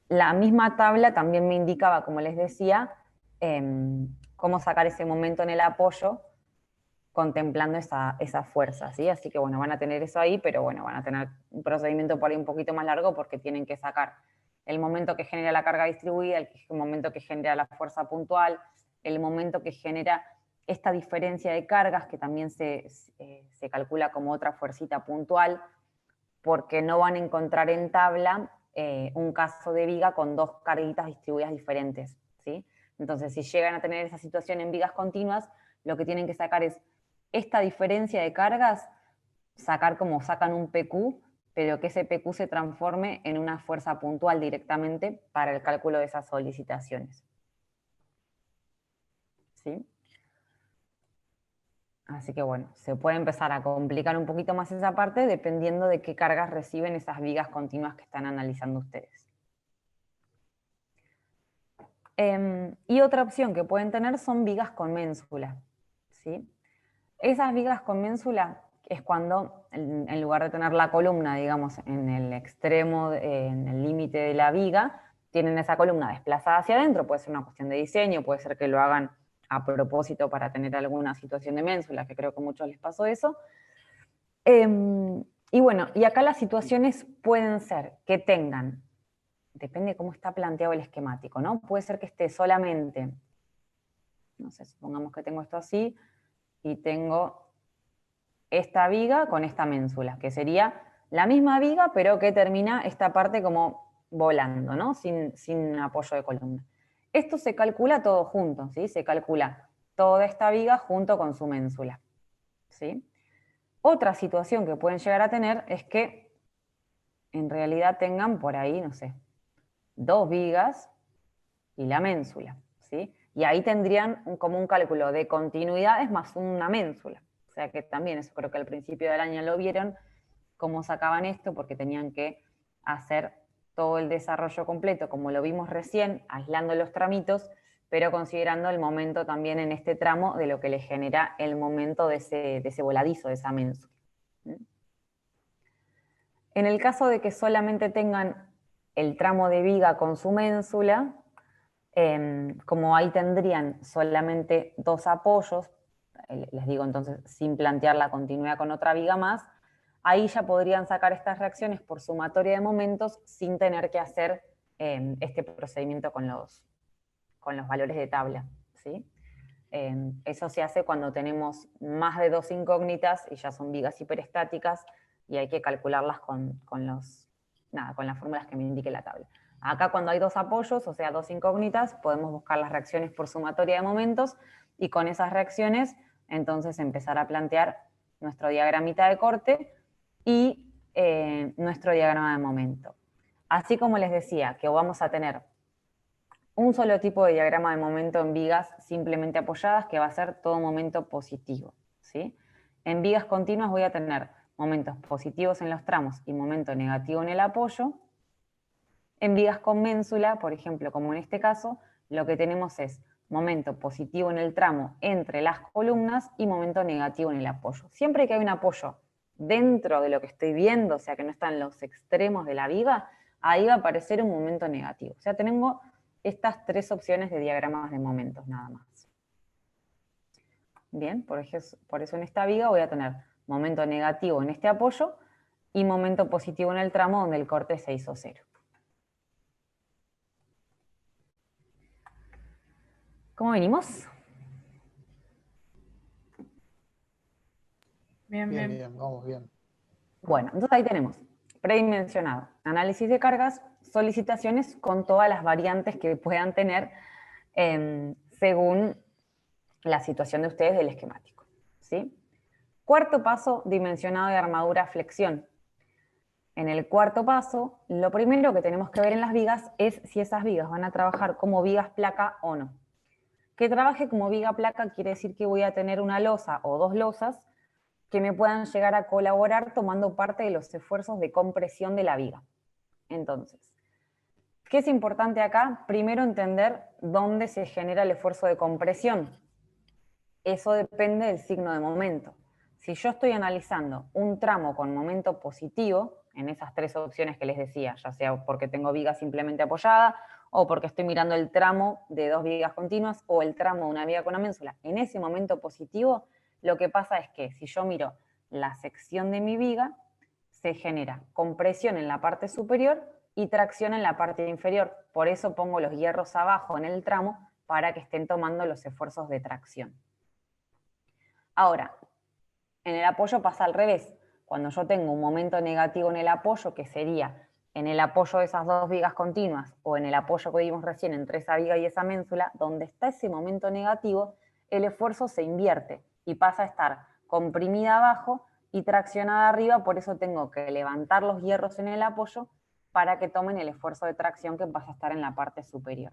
la misma tabla también me indicaba, como les decía, cómo sacar ese momento en el apoyo contemplando esa fuerza, ¿sí? Así que bueno, van a tener eso ahí, pero bueno, van a tener un procedimiento por ahí un poquito más largo porque tienen que sacar el momento que genera la carga distribuida, el momento que genera la fuerza puntual, el momento que genera esta diferencia de cargas, que también se calcula como otra fuercita puntual, porque no van a encontrar en tabla un caso de viga con dos carguitas distribuidas diferentes, ¿sí? Entonces, si llegan a tener esa situación en vigas continuas, lo que tienen que sacar es esta diferencia de cargas, sacar como sacan un PQ, pero que ese PQ se transforme en una fuerza puntual directamente para el cálculo de esas solicitaciones. ¿Sí? Así que bueno, se puede empezar a complicar un poquito más esa parte dependiendo de qué cargas reciben esas vigas continuas que están analizando ustedes. Y otra opción que pueden tener son vigas con ménsula, ¿sí? Esas vigas con ménsula es cuando, en lugar de tener la columna, digamos, en el extremo, en el límite de la viga, tienen esa columna desplazada hacia adentro. Puede ser una cuestión de diseño, puede ser que lo hagan a propósito para tener alguna situación de ménsula, que creo que a muchos les pasó eso. Y bueno, y acá las situaciones pueden ser que tengan, depende de cómo está planteado el esquemático, ¿no? Puede ser que esté solamente, no sé, supongamos que tengo esto así, y tengo esta viga con esta ménsula, que sería la misma viga, pero que termina esta parte como volando, ¿no? Sin apoyo de columna. Esto se calcula todo junto, ¿sí? Se calcula toda esta viga junto con su ménsula, ¿sí? Otra situación que pueden llegar a tener es que en realidad tengan por ahí, no sé, dos vigas y la ménsula, ¿sí? Y ahí tendrían como un cálculo de continuidades más una ménsula. O sea que también eso creo que al principio del año lo vieron, cómo sacaban esto, porque tenían que hacer todo el desarrollo completo, como lo vimos recién, aislando los tramitos, pero considerando el momento también en este tramo de lo que les genera el momento de ese voladizo, de esa ménsula. En el caso de que solamente tengan el tramo de viga con su ménsula, como ahí tendrían solamente dos apoyos, les digo entonces sin plantear la continuidad con otra viga más, ahí ya podrían sacar estas reacciones por sumatoria de momentos sin tener que hacer este procedimiento con los valores de tabla, ¿sí? Eso se hace cuando tenemos más de 2 incógnitas y ya son vigas hiperestáticas y hay que calcularlas con las fórmulas que me indique la tabla. Acá cuando hay 2 apoyos, o sea 2 incógnitas, podemos buscar las reacciones por sumatoria de momentos y con esas reacciones entonces empezar a plantear nuestro diagramita de corte y nuestro diagrama de momento. Así como les decía que vamos a tener un solo tipo de diagrama de momento en vigas simplemente apoyadas, que va a ser todo momento positivo, ¿sí? En vigas continuas voy a tener momentos positivos en los tramos y momento negativo en el apoyo. En vigas con ménsula, por ejemplo, como en este caso, lo que tenemos es momento positivo en el tramo entre las columnas y momento negativo en el apoyo. Siempre que hay un apoyo dentro de lo que estoy viendo, o sea que no están los extremos de la viga, ahí va a aparecer un momento negativo. O sea, tengo estas 3 opciones de diagramas de momentos nada más. Bien, por eso en esta viga voy a tener momento negativo en este apoyo y momento positivo en el tramo donde el corte se hizo 0. ¿Cómo venimos? Bien, Bien, bien. bien, vamos bien. Bueno, entonces ahí tenemos predimensionado, análisis de cargas, solicitaciones con todas las variantes que puedan tener según la situación de ustedes del esquemático, ¿sí? Cuarto paso, dimensionado de armadura flexión. En el cuarto paso, lo primero que tenemos que ver en las vigas es si esas vigas van a trabajar como vigas placa o no. Que trabaje como viga placa quiere decir que voy a tener una losa o 2 losas que me puedan llegar a colaborar tomando parte de los esfuerzos de compresión de la viga. Entonces, ¿qué es importante acá? Primero entender dónde se genera el esfuerzo de compresión. Eso depende del signo de momento. Si yo estoy analizando un tramo con momento positivo, en esas 3 opciones que les decía, ya sea porque tengo viga simplemente apoyada, o porque estoy mirando el tramo de 2 vigas continuas, o el tramo de una viga con una ménsula, en ese momento positivo, lo que pasa es que si yo miro la sección de mi viga, se genera compresión en la parte superior y tracción en la parte inferior. Por eso pongo los hierros abajo en el tramo para que estén tomando los esfuerzos de tracción. Ahora, en el apoyo pasa al revés. Cuando yo tengo un momento negativo en el apoyo, que sería en el apoyo de esas 2 vigas continuas o en el apoyo que vimos recién entre esa viga y esa ménsula, donde está ese momento negativo, el esfuerzo se invierte y pasa a estar comprimida abajo y traccionada arriba, por eso tengo que levantar los hierros en el apoyo para que tomen el esfuerzo de tracción que pasa a estar en la parte superior.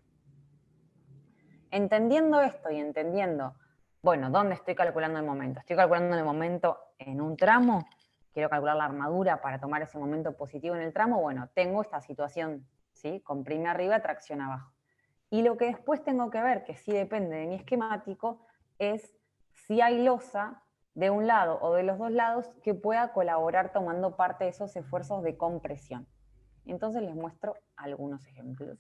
Entendiendo esto y entendiendo, bueno, ¿dónde estoy calculando el momento? Estoy calculando el momento en un tramo, quiero calcular la armadura para tomar ese momento positivo en el tramo, bueno, tengo esta situación, ¿sí? Comprime arriba, tracción abajo. Y lo que después tengo que ver, que sí depende de mi esquemático, es si hay losa de un lado o de los 2 lados que pueda colaborar tomando parte de esos esfuerzos de compresión. Entonces les muestro algunos ejemplos.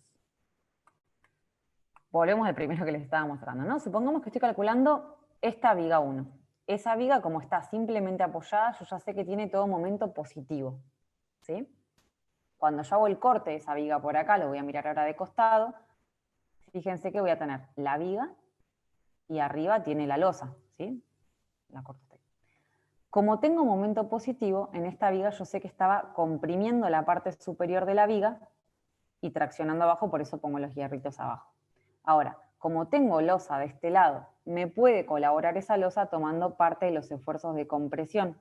Volvemos al primero que les estaba mostrando, ¿no? Supongamos que estoy calculando esta viga 1. Esa viga, como está simplemente apoyada, yo ya sé que tiene todo momento positivo, ¿sí? Cuando yo hago el corte de esa viga por acá, lo voy a mirar ahora de costado, fíjense que voy a tener la viga y arriba tiene la losa, ¿sí? La corto ahí. Como tengo momento positivo, en esta viga yo sé que estaba comprimiendo la parte superior de la viga y traccionando abajo, por eso pongo los hierritos abajo. Ahora, como tengo losa de este lado, me puede colaborar esa losa tomando parte de los esfuerzos de compresión,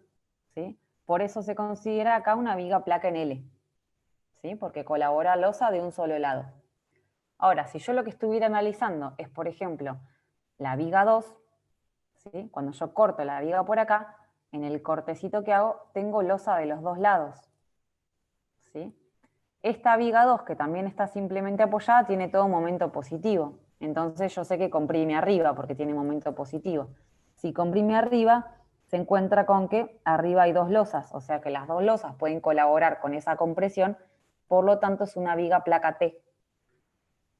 ¿sí? Por eso se considera acá una viga placa en L, ¿sí? Porque colabora losa de un solo lado. Ahora, si yo lo que estuviera analizando es, por ejemplo, la viga 2, ¿sí? Cuando yo corto la viga por acá, en el cortecito que hago, tengo losa de los 2 lados, ¿sí? Esta viga 2, que también está simplemente apoyada, tiene todo momento positivo. Entonces yo sé que comprime arriba porque tiene momento positivo. Si comprime arriba, se encuentra con que arriba hay 2 losas, o sea que las 2 losas pueden colaborar con esa compresión, por lo tanto es una viga placa T,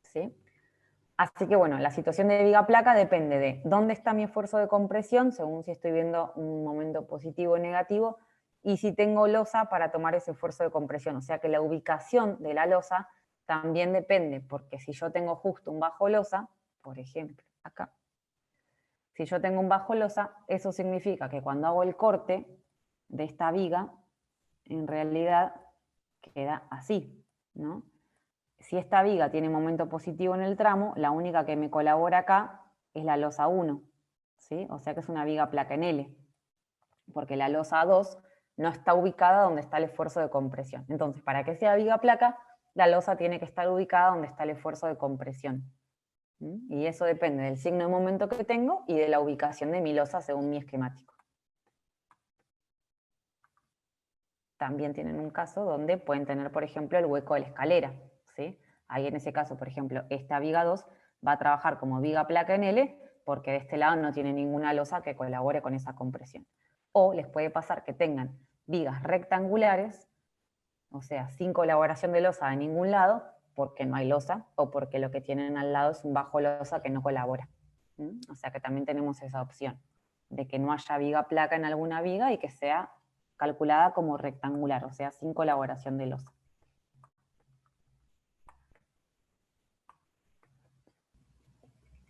¿sí? Así que bueno, la situación de viga placa depende de dónde está mi esfuerzo de compresión, según si estoy viendo un momento positivo o negativo, y si tengo losa para tomar ese esfuerzo de compresión. O sea que la ubicación de la losa también depende, porque si yo tengo justo un bajo losa, por ejemplo, acá, si yo tengo un bajo losa, eso significa que cuando hago el corte de esta viga, en realidad queda así, ¿no? Si esta viga tiene momento positivo en el tramo, la única que me colabora acá es la losa 1, ¿sí? O sea que es una viga placa en L, porque la losa 2 no está ubicada donde está el esfuerzo de compresión. Entonces, para que sea viga placa, la losa tiene que estar ubicada donde está el esfuerzo de compresión. Y eso depende del signo de momento que tengo y de la ubicación de mi losa según mi esquemático. También tienen un caso donde pueden tener, por ejemplo, el hueco de la escalera, ¿sí? Ahí en ese caso, por ejemplo, esta viga 2 va a trabajar como viga placa en L porque de este lado no tiene ninguna losa que colabore con esa compresión. O les puede pasar que tengan vigas rectangulares, o sea, sin colaboración de losa de ningún lado, porque no hay losa, o porque lo que tienen al lado es un bajo losa que no colabora. O sea que también tenemos esa opción, de que no haya viga placa en alguna viga y que sea calculada como rectangular, o sea, sin colaboración de losa.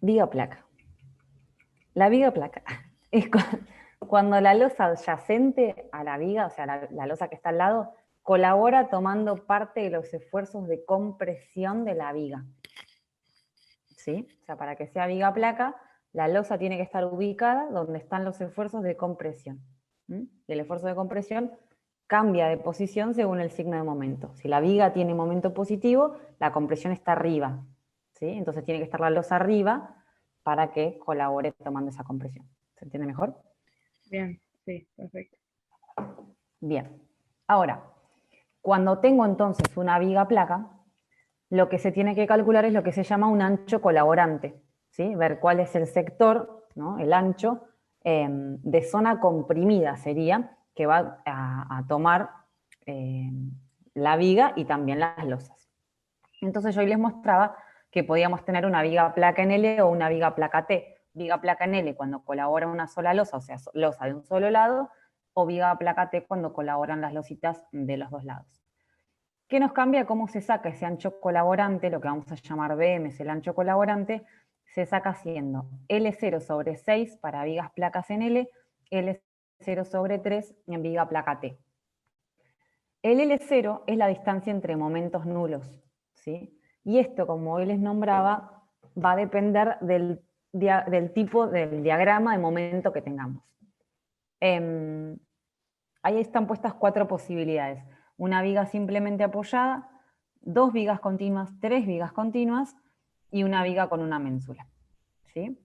Viga placa. La viga placa es cuando la losa adyacente a la viga, o sea, la losa que está al lado, colabora tomando parte de los esfuerzos de compresión de la viga. ¿Sí? O sea, para que sea viga placa, la losa tiene que estar ubicada donde están los esfuerzos de compresión. Y el esfuerzo de compresión cambia de posición según el signo de momento. Si la viga tiene momento positivo, la compresión está arriba, ¿sí? Entonces tiene que estar la losa arriba para que colabore tomando esa compresión. ¿Se entiende mejor? Bien, sí, perfecto. Bien. Ahora, cuando tengo entonces una viga placa, lo que se tiene que calcular es lo que se llama un ancho colaborante, ¿sí? Ver cuál es el sector, ¿no? El ancho de zona comprimida sería, que va a tomar la viga y también las losas. Entonces yo hoy les mostraba que podíamos tener una viga placa en L o una viga placa T. Viga placa en L cuando colabora una sola losa, o sea, losa de un solo lado, o viga placa T cuando colaboran las lositas de los dos lados. ¿Qué nos cambia? ¿Cómo se saca ese ancho colaborante? Lo que vamos a llamar BM es el ancho colaborante. Se saca haciendo L0 sobre 6 para vigas placas en L, L0 sobre 3 en viga placa T. El L0 es la distancia entre momentos nulos, ¿sí? Y esto, como hoy les nombraba, va a depender del tipo del diagrama de momento que tengamos. Ahí están puestas 4 posibilidades. Una viga simplemente apoyada, 2 vigas continuas, 3 vigas continuas y una viga con una ménsula, ¿sí?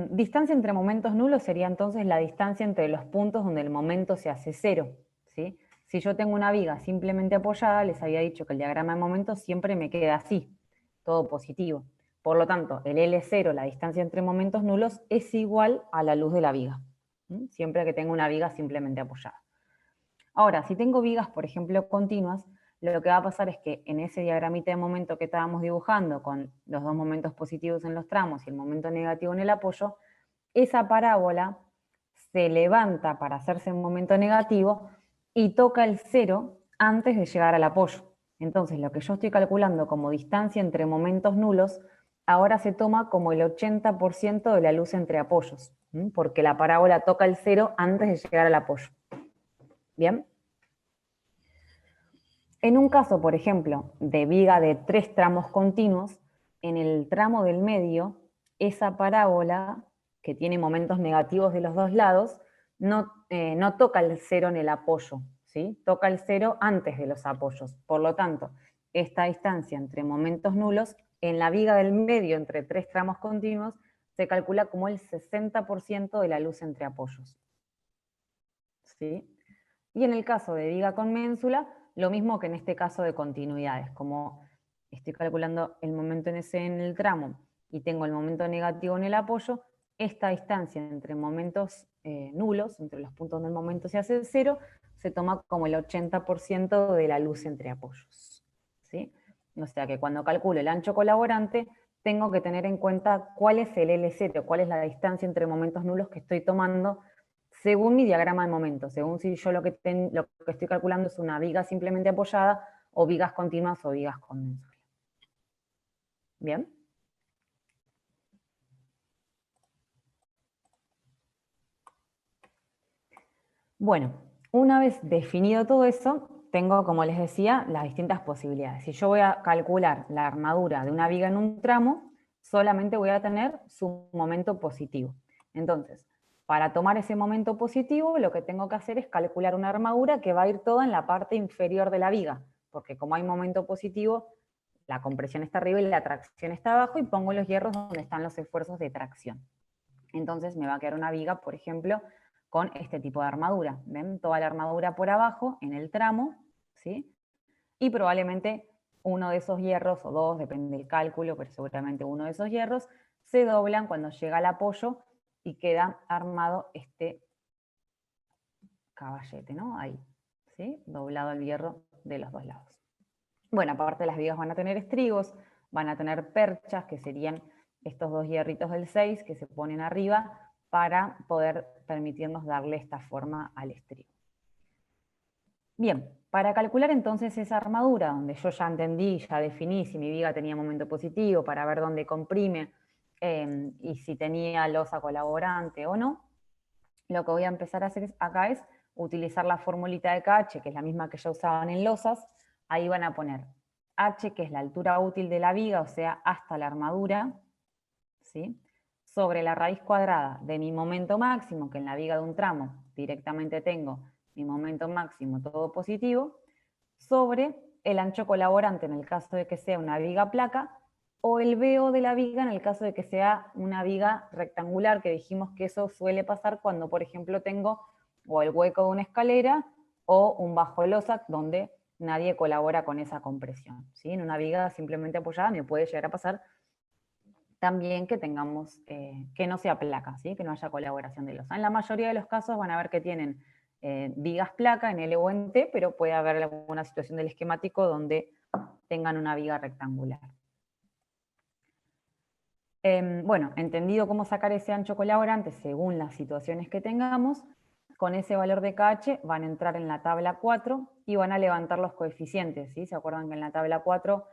Distancia entre momentos nulos sería entonces la distancia entre los puntos donde el momento se hace 0, ¿sí? Si yo tengo una viga simplemente apoyada, les había dicho que el diagrama de momentos siempre me queda así, todo positivo. Por lo tanto, el L0, la distancia entre momentos nulos, es igual a la luz de la viga, siempre que tenga una viga simplemente apoyada. Ahora, si tengo vigas, por ejemplo, continuas, lo que va a pasar es que en ese diagramita de momento que estábamos dibujando, con los dos momentos positivos en los tramos y el momento negativo en el apoyo, esa parábola se levanta para hacerse un momento negativo y toca el 0 antes de llegar al apoyo. Entonces, lo que yo estoy calculando como distancia entre momentos nulos, ahora se toma como el 80% de la luz entre apoyos, porque la parábola toca el 0 antes de llegar al apoyo. ¿Bien? En un caso, por ejemplo, de viga de 3 tramos continuos, en el tramo del medio, esa parábola, que tiene momentos negativos de los dos lados, no toca el 0 en el apoyo, ¿sí? Toca el 0 antes de los apoyos. Por lo tanto, esta distancia entre momentos nulos, en la viga del medio entre 3 tramos continuos, se calcula como el 60% de la luz entre apoyos, ¿sí? Y en el caso de viga con ménsula, lo mismo que en este caso de continuidades, como estoy calculando el momento en el tramo y tengo el momento negativo en el apoyo, esta distancia entre momentos nulos, entre los puntos donde el momento se hace 0, se toma como el 80% de la luz entre apoyos, ¿sí? O sea que cuando calculo el ancho colaborante, tengo que tener en cuenta cuál es el L0, cuál es la distancia entre momentos nulos que estoy tomando según mi diagrama de momento, según si yo lo que estoy calculando es una viga simplemente apoyada, o vigas continuas o vigas condensales. ¿Bien? Bueno, una vez definido todo eso, tengo, como les decía, las distintas posibilidades. Si yo voy a calcular la armadura de una viga en un tramo, solamente voy a tener su momento positivo. Entonces, para tomar ese momento positivo, lo que tengo que hacer es calcular una armadura que va a ir toda en la parte inferior de la viga, porque como hay momento positivo, la compresión está arriba y la tracción está abajo, y pongo los hierros donde están los esfuerzos de tracción. Entonces me va a quedar una viga, por ejemplo, con este tipo de armadura. ¿Ven? Toda la armadura por abajo, en el tramo, ¿sí? Y probablemente uno de esos hierros, o dos, depende del cálculo, pero seguramente uno de esos hierros, se doblan cuando llega al apoyo y queda armado este caballete, ¿no? Ahí, ¿sí? Doblado el hierro de los dos lados. Bueno, aparte las vigas van a tener estribos, van a tener perchas, que serían estos dos hierritos del 6 que se ponen arriba para poder permitirnos darle esta forma al estribo. Bien, para calcular entonces esa armadura, donde yo ya entendí, ya definí si mi viga tenía momento positivo, para ver dónde comprime y si tenía losa colaborante o no, lo que voy a empezar a hacer acá es utilizar la formulita de KH, que es la misma que ya usaban en losas. Ahí van a poner H, que es la altura útil de la viga, o sea, hasta la armadura, ¿sí? Sobre la raíz cuadrada de mi momento máximo, que en la viga de un tramo directamente tengo mi momento máximo todo positivo, sobre el ancho colaborante en el caso de que sea una viga placa, o el BO de la viga en el caso de que sea una viga rectangular, que dijimos que eso suele pasar cuando, por ejemplo, tengo o el hueco de una escalera o un bajo losa donde nadie colabora con esa compresión, ¿sí? En una viga simplemente apoyada me puede llegar a pasar también que tengamos, que no sea placa, ¿sí? Que no haya colaboración de losa. En la mayoría de los casos van a ver que tienen vigas placa en L o en T, pero puede haber alguna situación del esquemático donde tengan una viga rectangular. Bueno, entendido cómo sacar ese ancho colaborante según las situaciones que tengamos, con ese valor de KH van a entrar en la tabla 4 y van a levantar los coeficientes, ¿sí? ¿Se acuerdan que en la tabla 4,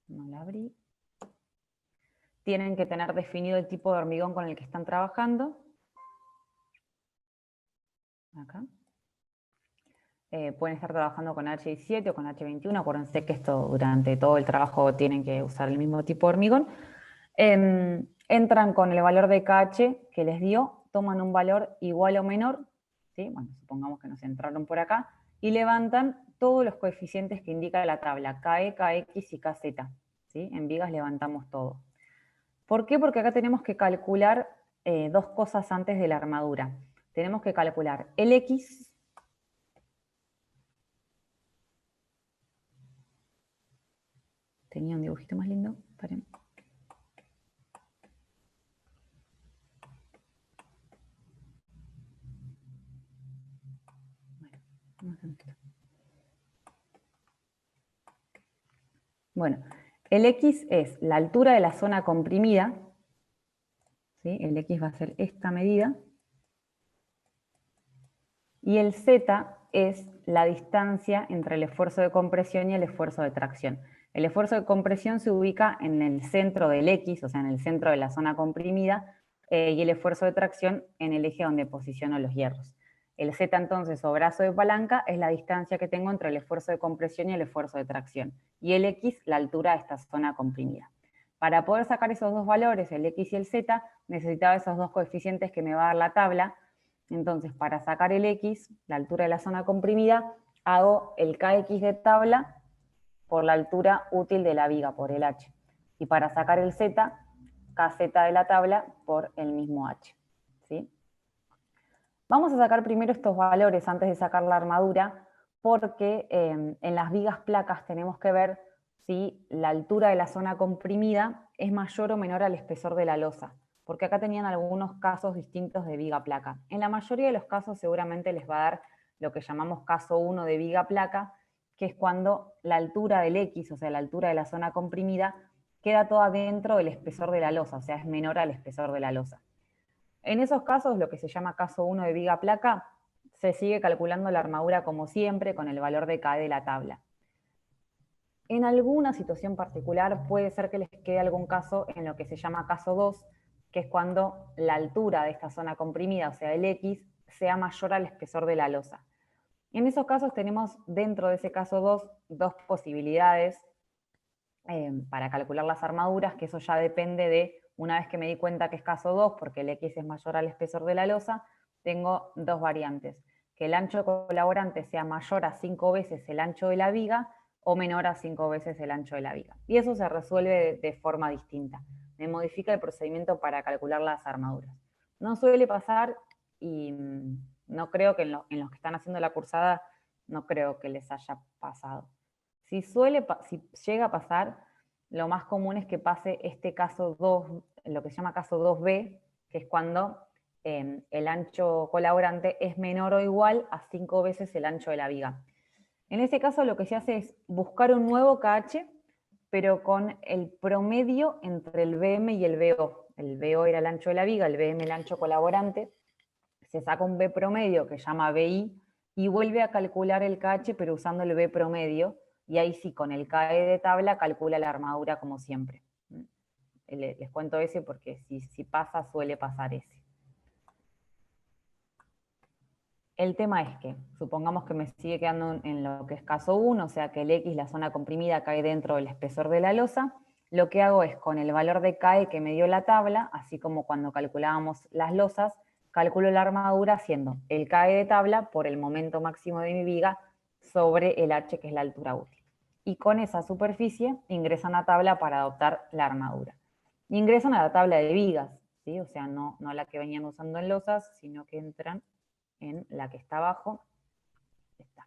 no la abrí, tienen que tener definido el tipo de hormigón con el que están trabajando? Acá. Pueden estar trabajando con H17 o con H21, acuérdense que esto durante todo el trabajo tienen que usar el mismo tipo de hormigón. Entran con el valor de KH que les dio, toman un valor igual o menor, ¿sí? Bueno, supongamos que nos entraron por acá, y levantan todos los coeficientes que indica la tabla, KE, KX y KZ, ¿sí? En vigas levantamos todo. ¿Por qué? Porque acá tenemos que calcular dos cosas antes de la armadura. Tenemos que calcular el X, tenía un dibujito más lindo, esperen. Bueno, el X es la altura de la zona comprimida, ¿sí? El X va a ser esta medida, y el Z es la distancia entre el esfuerzo de compresión y el esfuerzo de tracción. El esfuerzo de compresión se ubica en el centro del X, o sea, en el centro de la zona comprimida, y el esfuerzo de tracción en el eje donde posiciono los hierros. El Z entonces, o brazo de palanca, es la distancia que tengo entre el esfuerzo de compresión y el esfuerzo de tracción. Y el X, la altura de esta zona comprimida. Para poder sacar esos dos valores, el X y el Z, necesitaba esos dos coeficientes que me va a dar la tabla. Entonces, para sacar el X, la altura de la zona comprimida, hago el KX de tabla por la altura útil de la viga, por el H. Y para sacar el Z, KZ de la tabla por el mismo H, ¿sí? Vamos a sacar primero estos valores antes de sacar la armadura, porque en las vigas placas tenemos que ver si la altura de la zona comprimida es mayor o menor al espesor de la losa, porque acá tenían algunos casos distintos de viga placa. En la mayoría de los casos seguramente les va a dar lo que llamamos caso 1 de viga placa, que es cuando la altura del X, o sea, la altura de la zona comprimida, queda toda dentro del espesor de la losa, o sea, es menor al espesor de la losa. En esos casos, lo que se llama caso 1 de viga placa, se sigue calculando la armadura como siempre con el valor de KE de la tabla. En alguna situación particular puede ser que les quede algún caso en lo que se llama caso 2, que es cuando la altura de esta zona comprimida, o sea el X, sea mayor al espesor de la losa. En esos casos tenemos dentro de ese caso 2 dos posibilidades para calcular las armaduras, que eso ya depende de, una vez que me di cuenta que es caso 2, porque el X es mayor al espesor de la losa, tengo dos variantes. Que el ancho colaborante sea mayor a 5 veces el ancho de la viga o menor a 5 veces el ancho de la viga. Y eso se resuelve de forma distinta. Me modifica el procedimiento para calcular las armaduras. No suele pasar y no creo que en los que están haciendo la cursada, no creo que les haya pasado. Si llega a pasar, lo más común es que pase este caso 2, lo que se llama caso 2B, que es cuando el ancho colaborante es menor o igual a 5 veces el ancho de la viga. En ese caso lo que se hace es buscar un nuevo KH, pero con el promedio entre el BM y el BO. El BO era el ancho de la viga, el BM el ancho colaborante. Se saca un B promedio que se llama BI y vuelve a calcular el KH, pero usando el B promedio, y ahí sí, con el KE de tabla, calcula la armadura como siempre. Les cuento ese porque si pasa, suele pasar ese. El tema es que, supongamos que me sigue quedando en lo que es caso 1, o sea que el X, la zona comprimida, cae dentro del espesor de la losa. Lo que hago es, con el valor de KE que me dio la tabla, así como cuando calculábamos las losas, calculo la armadura haciendo el KE de tabla por el momento máximo de mi viga sobre el H, que es la altura útil. Y con esa superficie ingresan a tabla para adoptar la armadura. Ingresan a la tabla de vigas, ¿sí? O sea, no la que venían usando en losas, sino que entran en la que está abajo. Está.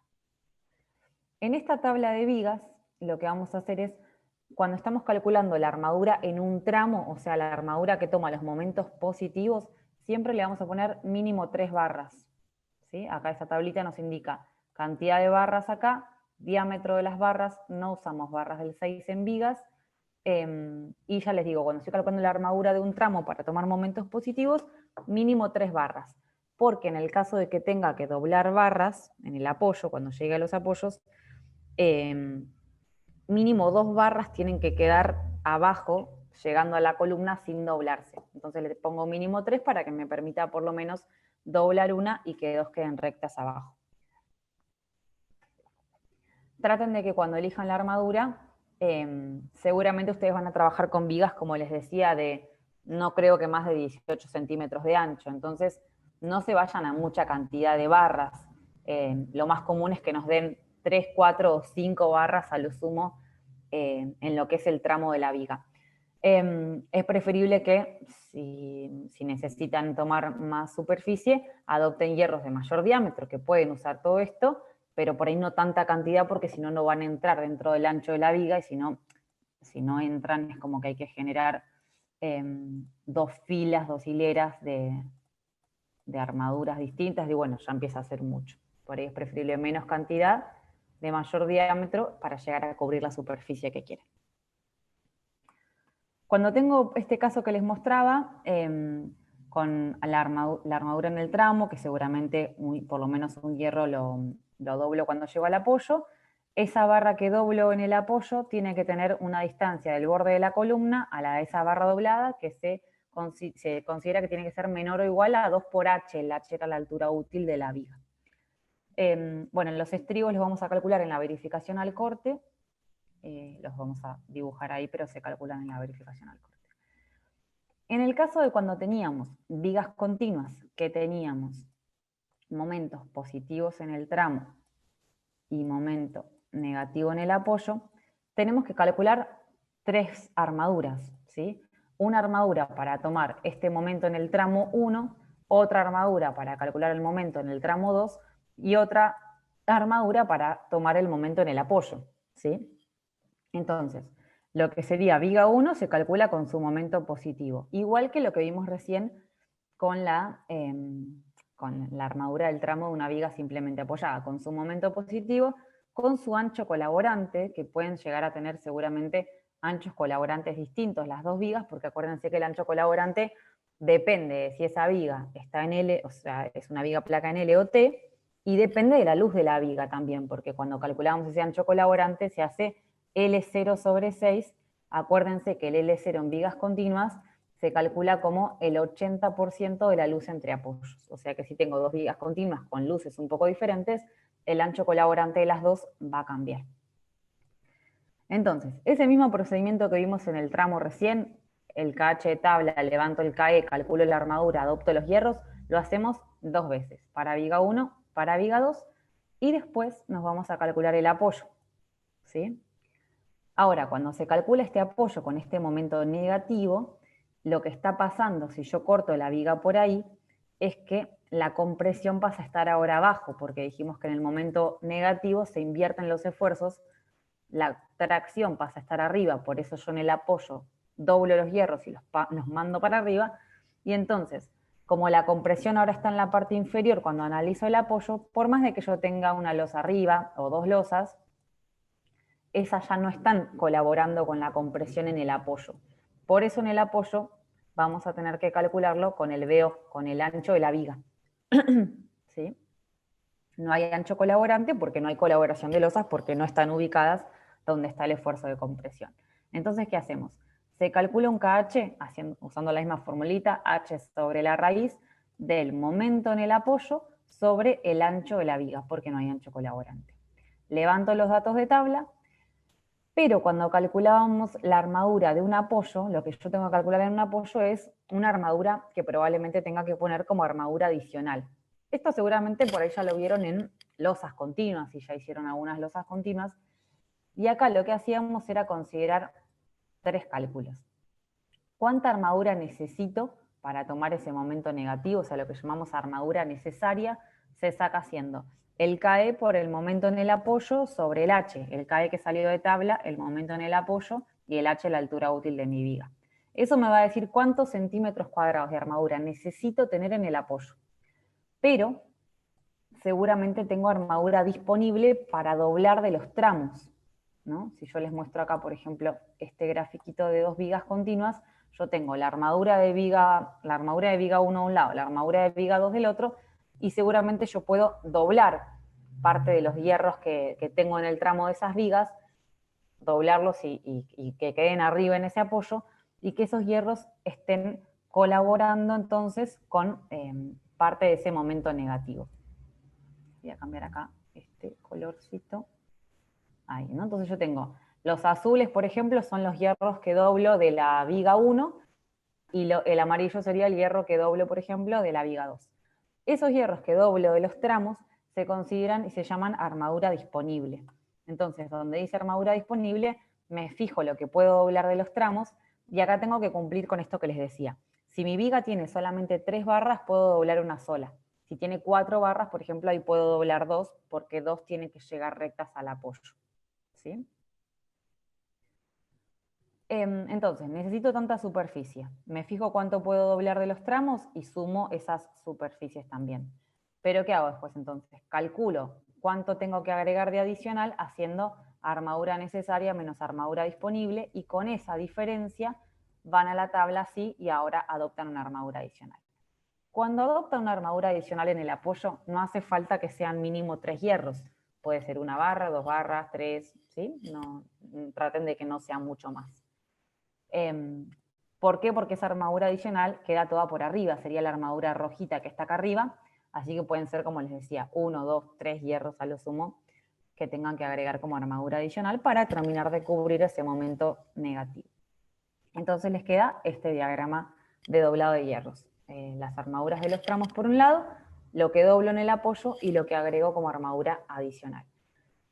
En esta tabla de vigas, lo que vamos a hacer es, cuando estamos calculando la armadura en un tramo, o sea, la armadura que toma los momentos positivos, siempre le vamos a poner mínimo 3 barras. ¿Sí? Acá esta tablita nos indica cantidad de barras acá, diámetro de las barras, no usamos barras del 6 en vigas, y ya les digo, cuando estoy calculando la armadura de un tramo para tomar momentos positivos, mínimo 3 barras. Porque en el caso de que tenga que doblar barras en el apoyo, cuando llegue a los apoyos, mínimo 2 barras tienen que quedar abajo, llegando a la columna sin doblarse. Entonces le pongo mínimo 3 para que me permita por lo menos doblar una y que 2 queden rectas abajo. Traten de que cuando elijan la armadura, seguramente ustedes van a trabajar con vigas, como les decía, de no creo que más de 18 centímetros de ancho. Entonces, no se vayan a mucha cantidad de barras. Lo más común es que nos den 3, 4 o 5 barras a lo sumo en lo que es el tramo de la viga. Es preferible que, si necesitan tomar más superficie, adopten hierros de mayor diámetro, que pueden usar todo esto, pero por ahí no tanta cantidad, porque si no, no van a entrar dentro del ancho de la viga, y si no entran, es como que hay que generar 2 filas, 2 hileras de armaduras distintas, y bueno, ya empieza a ser mucho. Por ahí es preferible menos cantidad, de mayor diámetro, para llegar a cubrir la superficie que quieren. Cuando tengo este caso que les mostraba, con la armadura en el tramo, que seguramente por lo menos un hierro lo doblo cuando llego al apoyo, esa barra que doblo en el apoyo tiene que tener una distancia del borde de la columna a la de esa barra doblada, que se considera que tiene que ser menor o igual a 2 por H, el H era la altura útil de la viga. Bueno, los estribos los vamos a calcular en la verificación al corte, los vamos a dibujar ahí, pero se calculan en la verificación al corte. En el caso de cuando teníamos vigas continuas, que teníamos momentos positivos en el tramo y momento negativo en el apoyo, tenemos que calcular 3 armaduras, ¿sí? Una armadura para tomar este momento en el tramo 1, otra armadura para calcular el momento en el tramo 2 y otra armadura para tomar el momento en el apoyo, ¿sí? Entonces, lo que sería viga 1 se calcula con su momento positivo, igual que lo que vimos recién con la armadura del tramo de una viga simplemente apoyada, con su momento positivo, con su ancho colaborante, que pueden llegar a tener seguramente anchos colaborantes distintos las dos vigas, porque acuérdense que el ancho colaborante depende de si esa viga está en L, o sea, es una viga placa en L o T, y depende de la luz de la viga también, porque cuando calculamos ese ancho colaborante se hace L0/6. Acuérdense que el L0 en vigas continuas se calcula como el 80% de la luz entre apoyos. O sea que si tengo dos vigas continuas con luces un poco diferentes, el ancho colaborante de las dos va a cambiar. Entonces, ese mismo procedimiento que vimos en el tramo recién, el KH de tabla, levanto el KE, calculo la armadura, adopto los hierros, lo hacemos 2 veces, para viga 1, para viga 2, y después nos vamos a calcular el apoyo, ¿sí? Ahora, cuando se calcula este apoyo con este momento negativo, lo que está pasando, si yo corto la viga por ahí, es que la compresión pasa a estar ahora abajo, porque dijimos que en el momento negativo se invierten los esfuerzos, la tracción pasa a estar arriba, por eso yo en el apoyo doblo los hierros y los mando para arriba, y entonces, como la compresión ahora está en la parte inferior, cuando analizo el apoyo, por más de que yo tenga una losa arriba o dos losas, esas ya no están colaborando con la compresión en el apoyo. Por eso en el apoyo vamos a tener que calcularlo con el VO, con el ancho de la viga. ¿Sí? No hay ancho colaborante porque no hay colaboración de losas, porque no están ubicadas donde está el esfuerzo de compresión. Entonces, ¿qué hacemos? Se calcula un KH, usando la misma formulita, H sobre la raíz del momento en el apoyo sobre el ancho de la viga, porque no hay ancho colaborante. Levanto los datos de tabla, pero cuando calculábamos la armadura de un apoyo, lo que yo tengo que calcular en un apoyo es una armadura que probablemente tenga que poner como armadura adicional. Esto seguramente por ahí ya lo vieron en losas continuas, si ya hicieron algunas losas continuas. Y acá lo que hacíamos era considerar 3 cálculos. ¿Cuánta armadura necesito para tomar ese momento negativo? O sea, lo que llamamos armadura necesaria, se saca haciendo el KE por el momento en el apoyo sobre el H, el KE que salió de tabla, el momento en el apoyo, y el H la altura útil de mi viga. Eso me va a decir cuántos centímetros cuadrados de armadura necesito tener en el apoyo. Pero seguramente tengo armadura disponible para doblar de los tramos, ¿no? Si yo les muestro acá, por ejemplo, este grafiquito de 2 vigas continuas, yo tengo la armadura de viga 1 a un lado, la armadura de viga 2 del otro, y seguramente yo puedo doblar parte de los hierros que tengo en el tramo de esas vigas, doblarlos y que queden arriba en ese apoyo, y que esos hierros estén colaborando entonces con parte de ese momento negativo. Voy a cambiar acá este colorcito. Ahí, ¿no? Entonces yo tengo los azules, por ejemplo, son los hierros que doblo de la viga 1, y el amarillo sería el hierro que doblo, por ejemplo, de la viga 2. Esos hierros que doblo de los tramos se consideran y se llaman armadura disponible. Entonces, donde dice armadura disponible, me fijo lo que puedo doblar de los tramos, y acá tengo que cumplir con esto que les decía. Si mi viga tiene solamente 3 barras, puedo doblar una sola. Si tiene 4 barras, por ejemplo, ahí puedo doblar 2, porque 2 tienen que llegar rectas al apoyo. ¿Sí? Entonces, necesito tanta superficie. Me fijo cuánto puedo doblar de los tramos y sumo esas superficies también. Pero ¿qué hago después entonces? Calculo cuánto tengo que agregar de adicional haciendo armadura necesaria menos armadura disponible, y con esa diferencia van a la tabla así y ahora adoptan una armadura adicional. Cuando adoptan una armadura adicional en el apoyo, no hace falta que sean mínimo 3 hierros. Puede ser 1 barra, 2 barras, 3, ¿sí? No, traten de que no sea mucho más. ¿Por qué? Porque esa armadura adicional queda toda por arriba, sería la armadura rojita que está acá arriba, así que pueden ser, como les decía, 1, 2, 3 hierros a lo sumo que tengan que agregar como armadura adicional para terminar de cubrir ese momento negativo. Entonces les queda este diagrama de doblado de hierros. Las armaduras de los tramos por un lado, lo que doblo en el apoyo y lo que agrego como armadura adicional.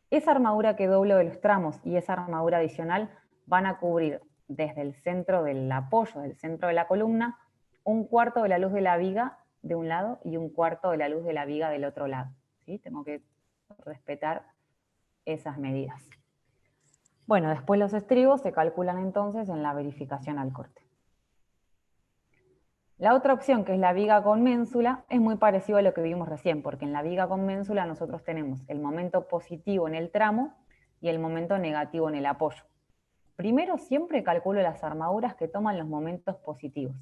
Esa armadura que doblo de los tramos y esa armadura adicional van a cubrir desde el centro del apoyo, del centro de la columna, 1/4 de la luz de la viga de un lado y 1/4 de la luz de la viga del otro lado. ¿Sí? Tengo que respetar esas medidas. Bueno, después los estribos se calculan entonces en la verificación al corte. La otra opción, que es la viga con ménsula, es muy parecido a lo que vimos recién, porque en la viga con ménsula nosotros tenemos el momento positivo en el tramo y el momento negativo en el apoyo. Primero siempre calculo las armaduras que toman los momentos positivos.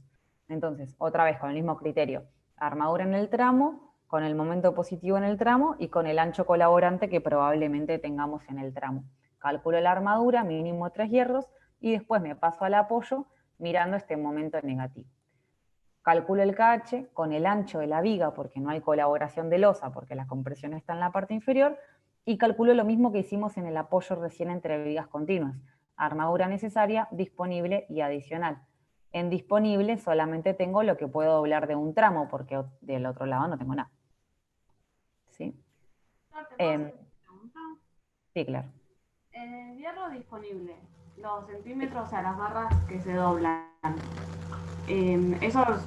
Entonces, otra vez con el mismo criterio, armadura en el tramo, con el momento positivo en el tramo y con el ancho colaborante que probablemente tengamos en el tramo. Calculo la armadura, mínimo 3 hierros, y después me paso al apoyo mirando este momento negativo. Calculo el KH con el ancho de la viga, porque no hay colaboración de losa, porque la compresión está en la parte inferior, y calculo lo mismo que hicimos en el apoyo recién entre vigas continuas. Armadura necesaria, disponible y adicional. En disponible solamente tengo lo que puedo doblar de un tramo, porque del otro lado no tengo nada. ¿Sí? ¿Te puedo hacer una pregunta? Sí, claro. En el hierro disponible, los centímetros, o sea, las barras que se doblan, esos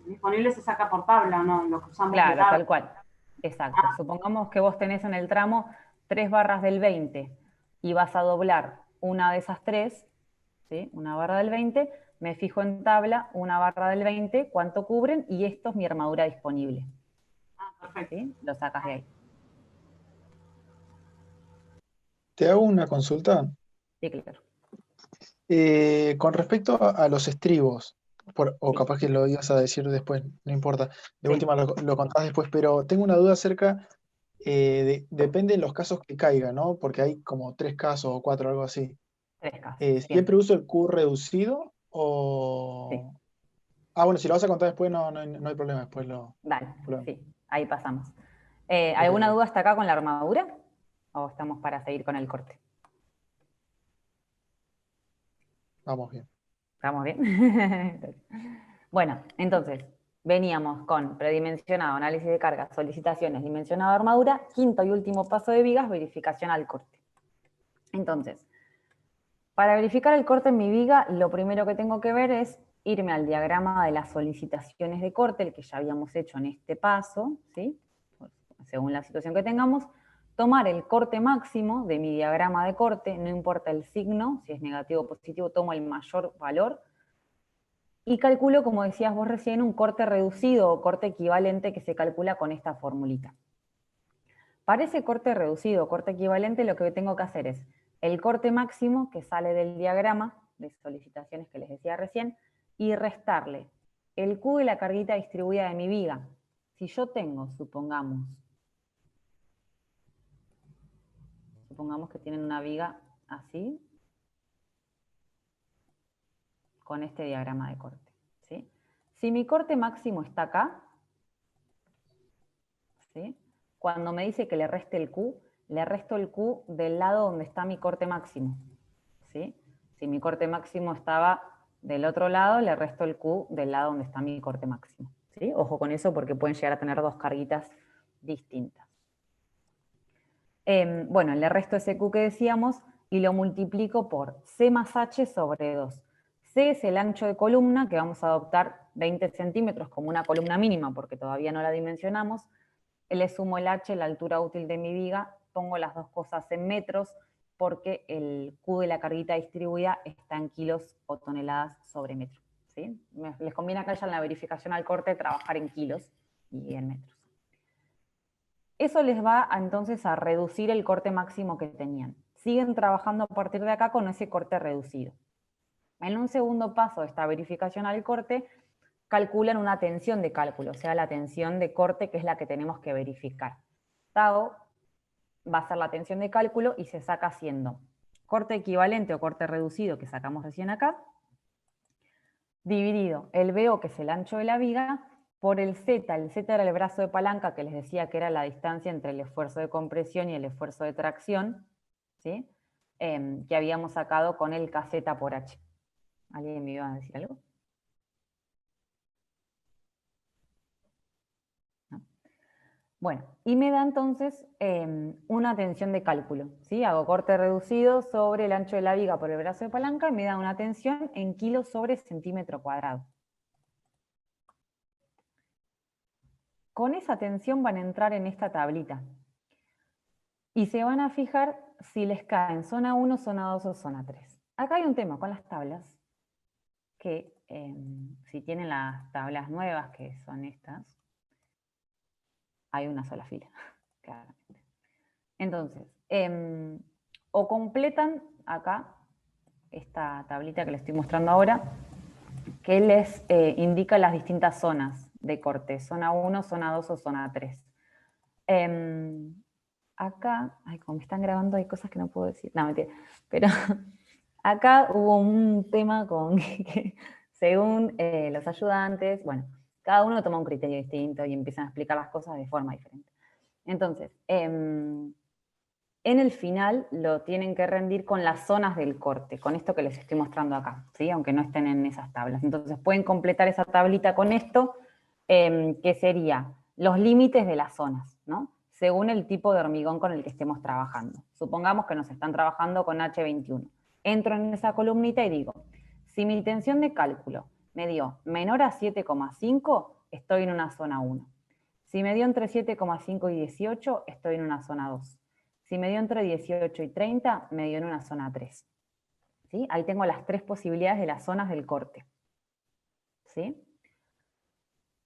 disponibles se saca por tabla, ¿no? Lo que usamos de Claro, tabla. tal cual. Exacto. Supongamos que vos tenés en el tramo 3 barras del 20 y vas a doblar una de esas 3, ¿sí? Una barra del 20, me fijo en tabla, una barra del 20, cuánto cubren, y esto es mi armadura disponible. Perfecto. ¿Sí? Lo sacas de ahí. Te hago una consulta. Sí, claro. Con respecto a los estribos, o Sí. capaz que lo ibas a decir después, no importa, de Sí. última lo contás después, pero tengo una duda acerca, depende de los casos que caiga, ¿no? Porque hay como 3 casos o 4, algo así. 3 casos. Bien. ¿Siempre uso el Q reducido Sí. o...? Ah, bueno, si lo vas a contar después no hay problema, después Dale. lo vemos. Sí. Ahí pasamos. Ok, ¿Alguna ok. duda hasta acá con la armadura? ¿O estamos para seguir con el corte? Vamos bien. ¿Estamos bien? Bueno, entonces, veníamos con predimensionado, análisis de cargas, solicitaciones, dimensionado armadura, quinto y último paso de vigas, verificación al corte. Entonces, para verificar el corte en mi viga, lo primero que tengo que ver es irme al diagrama de las solicitaciones de corte, el que ya habíamos hecho en este paso, ¿sí? Según la situación que tengamos, tomar el corte máximo de mi diagrama de corte, no importa el signo, si es negativo o positivo, tomo el mayor valor, y calculo, como decías vos recién, un corte reducido o corte equivalente que se calcula con esta formulita. Para ese corte reducido o corte equivalente, lo que tengo que hacer es el corte máximo que sale del diagrama de solicitaciones que les decía recién y restarle el Q de la carguita distribuida de mi viga. Si yo tengo, supongamos que tienen una viga así, con este diagrama de corte, ¿sí? Si mi corte máximo está acá, ¿sí? Cuando me dice que le reste el Q, le resto el Q del lado donde está mi corte máximo, ¿sí? Si mi corte máximo estaba del otro lado, le resto el Q del lado donde está mi corte máximo, ¿sí? Ojo con eso porque pueden llegar a tener dos carguitas distintas. Bueno, le resto ese Q que decíamos y lo multiplico por C más H sobre 2. C es el ancho de columna, que vamos a adoptar 20 centímetros como una columna mínima porque todavía no la dimensionamos. Le sumo el H, la altura útil de mi viga, pongo las dos cosas en metros porque el Q de la carguita distribuida está en kilos o toneladas sobre metro, ¿sí? Les conviene acá ya en la verificación al corte trabajar en kilos y en metros. Eso les va entonces a reducir el corte máximo que tenían. Siguen trabajando a partir de acá con ese corte reducido. En un segundo paso de esta verificación al corte, calculan una tensión de cálculo, o sea, la tensión de corte que es la que tenemos que verificar. Tau va a ser la tensión de cálculo y se saca haciendo corte equivalente o corte reducido que sacamos recién acá, dividido el BO, que es el ancho de la viga, por el Z. El Z era el brazo de palanca que les decía que era la distancia entre el esfuerzo de compresión y el esfuerzo de tracción, ¿sí? Que habíamos sacado con el KZ por H. ¿Alguien me iba a decir algo? ¿No? Bueno, y me da entonces una tensión de cálculo, ¿sí? Hago corte reducido sobre el ancho de la viga por el brazo de palanca y me da una tensión en kilos sobre centímetro cuadrado. Con esa tensión van a entrar en esta tablita. Y se van a fijar si les cae en zona 1, zona 2 o zona 3. Acá hay un tema con las tablas, que si tienen las tablas nuevas, que son estas, hay una sola fila, claramente. Entonces, o completan acá esta tablita que les estoy mostrando ahora, que les indica las distintas zonas de corte, zona 1, zona 2 o zona 3. Acá, ay, como me están grabando hay cosas que no puedo decir, no, mentira, pero acá hubo un tema con que según los ayudantes, bueno, cada uno toma un criterio distinto y empiezan a explicar las cosas de forma diferente. Entonces, en el final lo tienen que rendir con las zonas del corte, con esto que les estoy mostrando acá, ¿sí? Aunque no estén en esas tablas. Entonces pueden completar esa tablita con esto, que sería los límites de las zonas, ¿no? Según el tipo de hormigón con el que estemos trabajando. Supongamos que nos están trabajando con H21. Entro en esa columnita y digo, si mi tensión de cálculo me dio menor a 7,5, estoy en una zona 1. Si me dio entre 7,5 y 18, estoy en una zona 2. Si me dio entre 18 y 30, me dio en una zona 3. ¿Sí? Ahí tengo las 3 posibilidades de las zonas del corte. ¿Sí?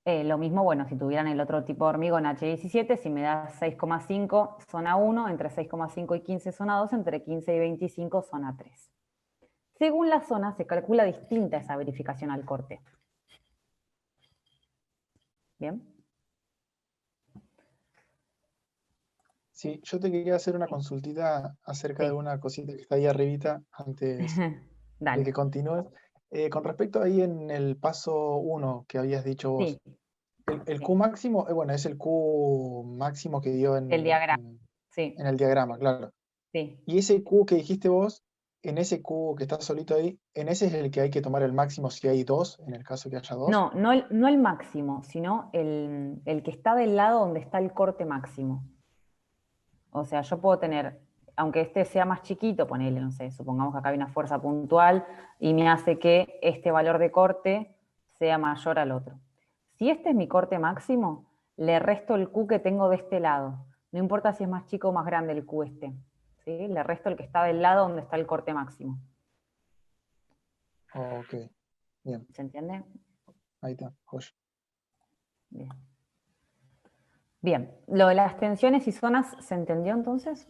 Lo mismo, bueno, si tuvieran el otro tipo de hormigón H17, si me da 6,5, zona 1, entre 6,5 y 15, zona 2, entre 15 y 25, zona 3. Según la zona, se calcula distinta esa verificación al corte. ¿Bien? Sí, yo te quería hacer una consultita acerca de Sí. una cosita que está ahí arribita antes de Dale. que continúes. Con respecto ahí en el paso 1 que habías dicho vos, Sí, el sí. Q máximo, bueno, es el Q máximo que dio El diagrama. Sí, en el diagrama, claro. sí. Y ese Q que dijiste vos, en ese Q que está solito ahí, en ese es el que hay que tomar el máximo si hay dos, en el caso que haya dos. No, no el máximo, sino el que está del lado donde está el corte máximo. O sea, yo puedo tener, aunque este sea más chiquito, ponele, no sé, supongamos que acá hay una fuerza puntual y me hace que este valor de corte sea mayor al otro. Si este es mi corte máximo, le resto el Q que tengo de este lado. No importa si es más chico o más grande el Q este. ¿Sí? Le resto el que está del lado donde está el corte máximo. Ok, bien, ¿Se entiende? ahí está, joya. Bien. Bien, lo de las tensiones y zonas, ¿se entendió entonces?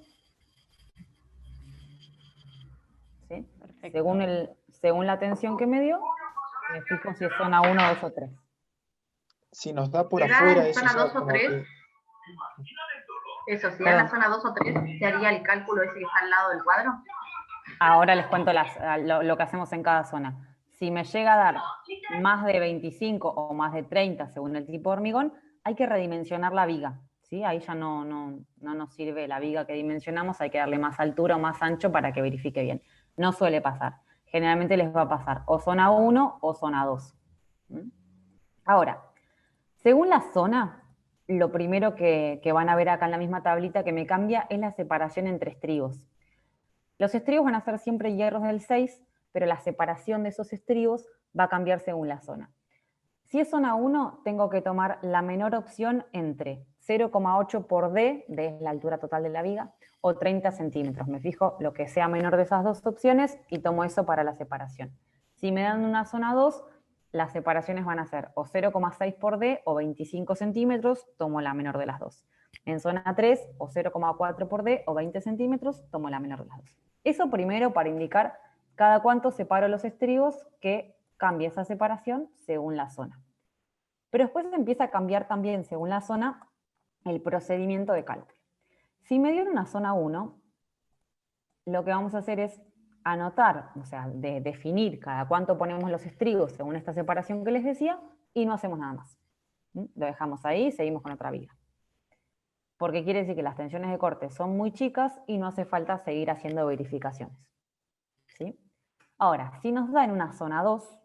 ¿Sí? Perfecto. Según la tensión que me dio, me fijo si es zona 1, 2 o 3. Si nos da por Si da afuera, en eso zona ya 2 o como 3, que... eso, si da en la Perdón, zona 2 o 3, ¿se haría el cálculo ese que está al lado del cuadro? ahora les cuento lo que hacemos en cada zona. Si me llega a dar más de 25 o más de 30 según el tipo de hormigón, hay que redimensionar la viga. ¿Sí? Ahí ya no nos sirve la viga que dimensionamos, hay que darle más altura o más ancho para que verifique bien. No suele pasar. Generalmente les va a pasar o zona 1 o zona 2. ¿Mm? Ahora, según la zona, lo primero que van a ver acá en la misma tablita que me cambia es la separación entre estribos. Los estribos van a ser siempre hierros del 6, pero la separación de esos estribos va a cambiar según la zona. Si es zona 1, tengo que tomar la menor opción entre 0,8 por D, D es la altura total de la viga, o 30 centímetros. Me fijo lo que sea menor de esas dos opciones y tomo eso para la separación. Si me dan una zona 2, las separaciones van a ser o 0,6 por D o 25 centímetros, tomo la menor de las dos. En zona 3, o 0,4 por D o 20 centímetros, tomo la menor de las dos. Eso primero para indicar cada cuánto separo los estribos, que cambia esa separación según la zona. Pero después empieza a cambiar también según la zona el procedimiento de cálculo. Si me dieron una zona 1, lo que vamos a hacer es anotar, o sea, definir cada cuánto ponemos los estribos según esta separación que les decía y no hacemos nada más. Lo dejamos ahí y seguimos con otra viga. Porque quiere decir que las tensiones de corte son muy chicas y no hace falta seguir haciendo verificaciones. ¿Sí? Ahora, si nos da en una zona 2,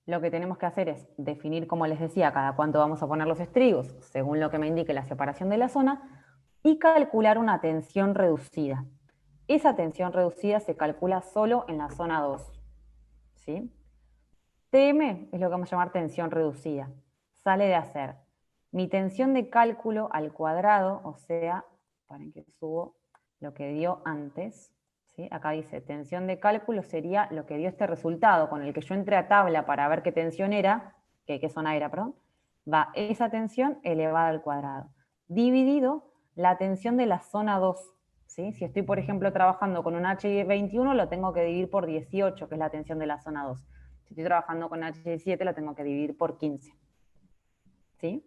lo que tenemos que hacer es definir, como les decía, cada cuánto vamos a poner los estribos, según lo que me indique la separación de la zona, y calcular una tensión reducida. Esa tensión reducida se calcula solo en la zona 2. ¿Sí? TM es lo que vamos a llamar tensión reducida. Sale de hacer mi tensión de cálculo al cuadrado, o sea, paren que subo lo que dio antes. ¿Sí? Acá dice, tensión de cálculo sería lo que dio este resultado, con el que yo entré a tabla para ver qué tensión era, qué zona era, perdón, va esa tensión elevada al cuadrado, dividido la tensión de la zona 2. ¿Sí? Si estoy, por ejemplo, trabajando con un H21, lo tengo que dividir por 18, que es la tensión de la zona 2. Si estoy trabajando con H17, lo tengo que dividir por 15. ¿Sí?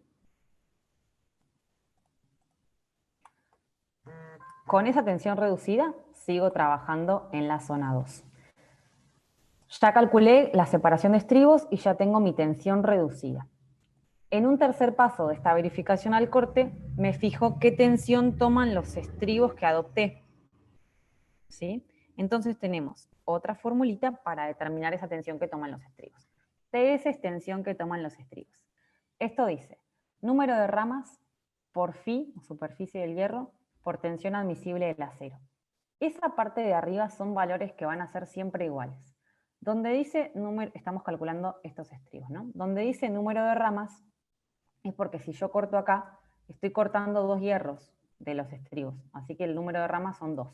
Con esa tensión reducida, sigo trabajando en la zona 2. Ya calculé la separación de estribos y ya tengo mi tensión reducida. En un tercer paso de esta verificación al corte, me fijo qué tensión toman los estribos que adopté. ¿Sí? Entonces tenemos otra formulita para determinar esa tensión que toman los estribos. TS es tensión que toman los estribos. Esto dice, número de ramas por phi, superficie del hierro, por tensión admisible del acero. Esa parte de arriba son valores que van a ser siempre iguales. Donde dice número, estamos calculando estos estribos, ¿no? Donde dice número de ramas, es porque si yo corto acá, estoy cortando 2 hierros de los estribos, así que el número de ramas son 2.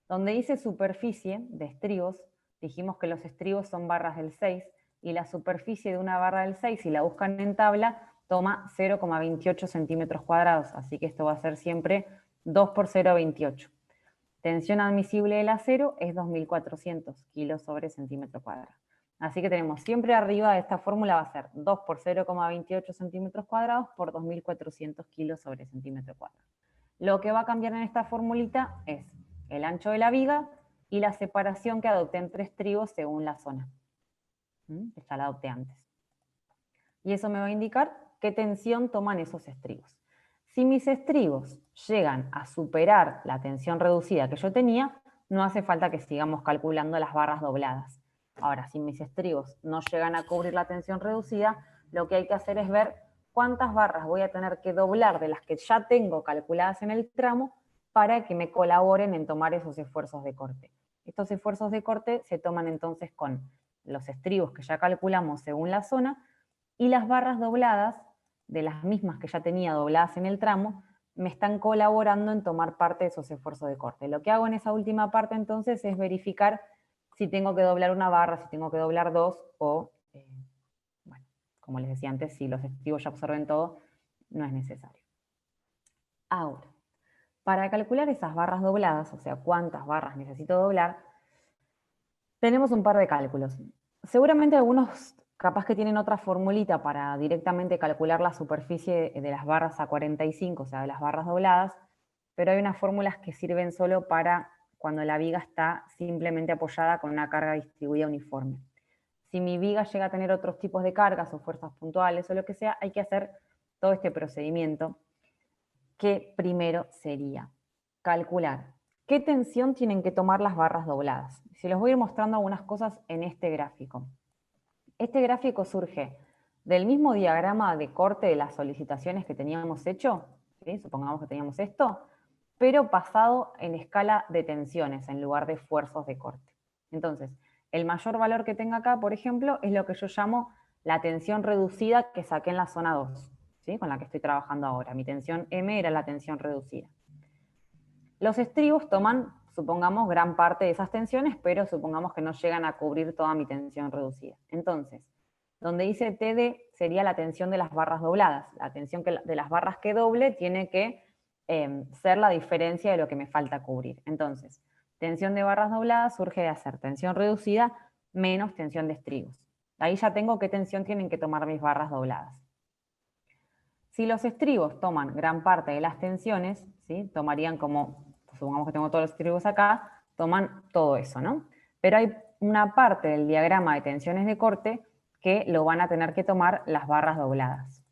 Donde dice superficie de estribos, dijimos que los estribos son barras del 6, y la superficie de una barra del 6, si la buscan en tabla, toma 0,28 centímetros cuadrados, así que esto va a ser siempre 2 por 0,28. Tensión admisible del acero es 2.400 kilos sobre centímetro cuadrado. Así que tenemos siempre arriba de esta fórmula va a ser 2 por 0,28 centímetros cuadrados por 2.400 kilos sobre centímetro cuadrado. Lo que va a cambiar en esta formulita es el ancho de la viga y la separación que adopté entre estribos según la zona. Esta la adopté antes. Y eso me va a indicar qué tensión toman esos estribos. Si mis estribos llegan a superar la tensión reducida que yo tenía, no hace falta que sigamos calculando las barras dobladas. Ahora, si mis estribos no llegan a cubrir la tensión reducida, lo que hay que hacer es ver cuántas barras voy a tener que doblar de las que ya tengo calculadas en el tramo para que me colaboren en tomar esos esfuerzos de corte. Estos esfuerzos de corte se toman entonces con los estribos que ya calculamos según la zona y las barras dobladas de las mismas que ya tenía dobladas en el tramo, me están colaborando en tomar parte de esos esfuerzos de corte. Lo que hago en esa última parte entonces es verificar si tengo que doblar una barra, si tengo que doblar 2 o, bueno, como les decía antes, si los estribos ya absorben todo, no es necesario. Ahora, para calcular esas barras dobladas, o sea, cuántas barras necesito doblar, tenemos un par de cálculos. Seguramente algunos capaz que tienen otra formulita para directamente calcular la superficie de las barras a 45, o sea, de las barras dobladas, pero hay unas fórmulas que sirven solo para cuando la viga está simplemente apoyada con una carga distribuida uniforme. Si mi viga llega a tener otros tipos de cargas o fuerzas puntuales o lo que sea, hay que hacer todo este procedimiento, que primero sería calcular qué tensión tienen que tomar las barras dobladas. Se los voy a ir mostrando algunas cosas en este gráfico. Este gráfico surge del mismo diagrama de corte de las solicitaciones que teníamos hecho, ¿sí? Supongamos que teníamos esto, pero pasado en escala de tensiones en lugar de esfuerzos de corte. Entonces, el mayor valor que tenga acá, por ejemplo, es lo que yo llamo la tensión reducida que saqué en la zona 2, ¿sí? Con la que estoy trabajando ahora. Mi tensión M era la tensión reducida. Los estribos toman, supongamos, gran parte de esas tensiones, pero supongamos que no llegan a cubrir toda mi tensión reducida. Entonces, donde dice TD sería la tensión de las barras dobladas. La tensión de las barras que doble tiene que ser la diferencia de lo que me falta cubrir. Entonces, tensión de barras dobladas surge de hacer tensión reducida menos tensión de estribos. Ahí ya tengo qué tensión tienen que tomar mis barras dobladas. Si los estribos toman gran parte de las tensiones, ¿sí? Tomarían como, supongamos que tengo todos los estribos acá, toman todo eso, ¿no? Pero hay una parte del diagrama de tensiones de corte que lo van a tener que tomar las barras dobladas.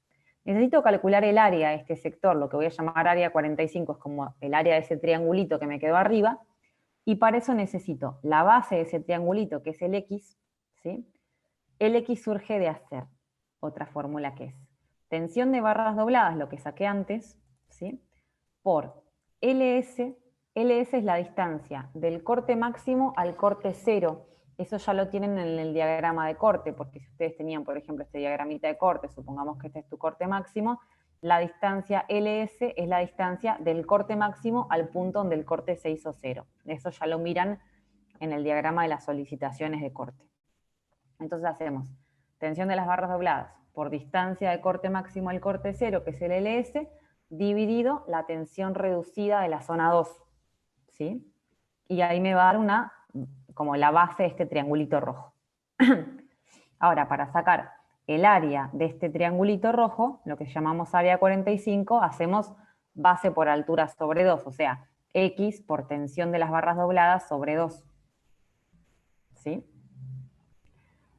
Necesito calcular el área de este sector, lo que voy a llamar área 45, es como el área de ese triangulito que me quedó arriba, y para eso necesito la base de ese triangulito, que es el X, ¿sí? El X surge de hacer otra fórmula que es tensión de barras dobladas, lo que saqué antes, ¿sí? Por LS. LS es la distancia del corte máximo al corte cero. Eso ya lo tienen en el diagrama de corte, porque si ustedes tenían, por ejemplo, este diagramita de corte, supongamos que este es tu corte máximo, la distancia LS es la distancia del corte máximo al punto donde el corte se hizo cero. Eso ya lo miran en el diagrama de las solicitaciones de corte. Entonces hacemos tensión de las barras dobladas por distancia de corte máximo al corte cero, que es el LS, dividido la tensión reducida de la zona 2, ¿sí? Y ahí me va a dar como la base de este triangulito rojo. Ahora, para sacar el área de este triangulito rojo, lo que llamamos área 45, hacemos base por altura sobre 2, o sea, X por tensión de las barras dobladas sobre 2. ¿Sí?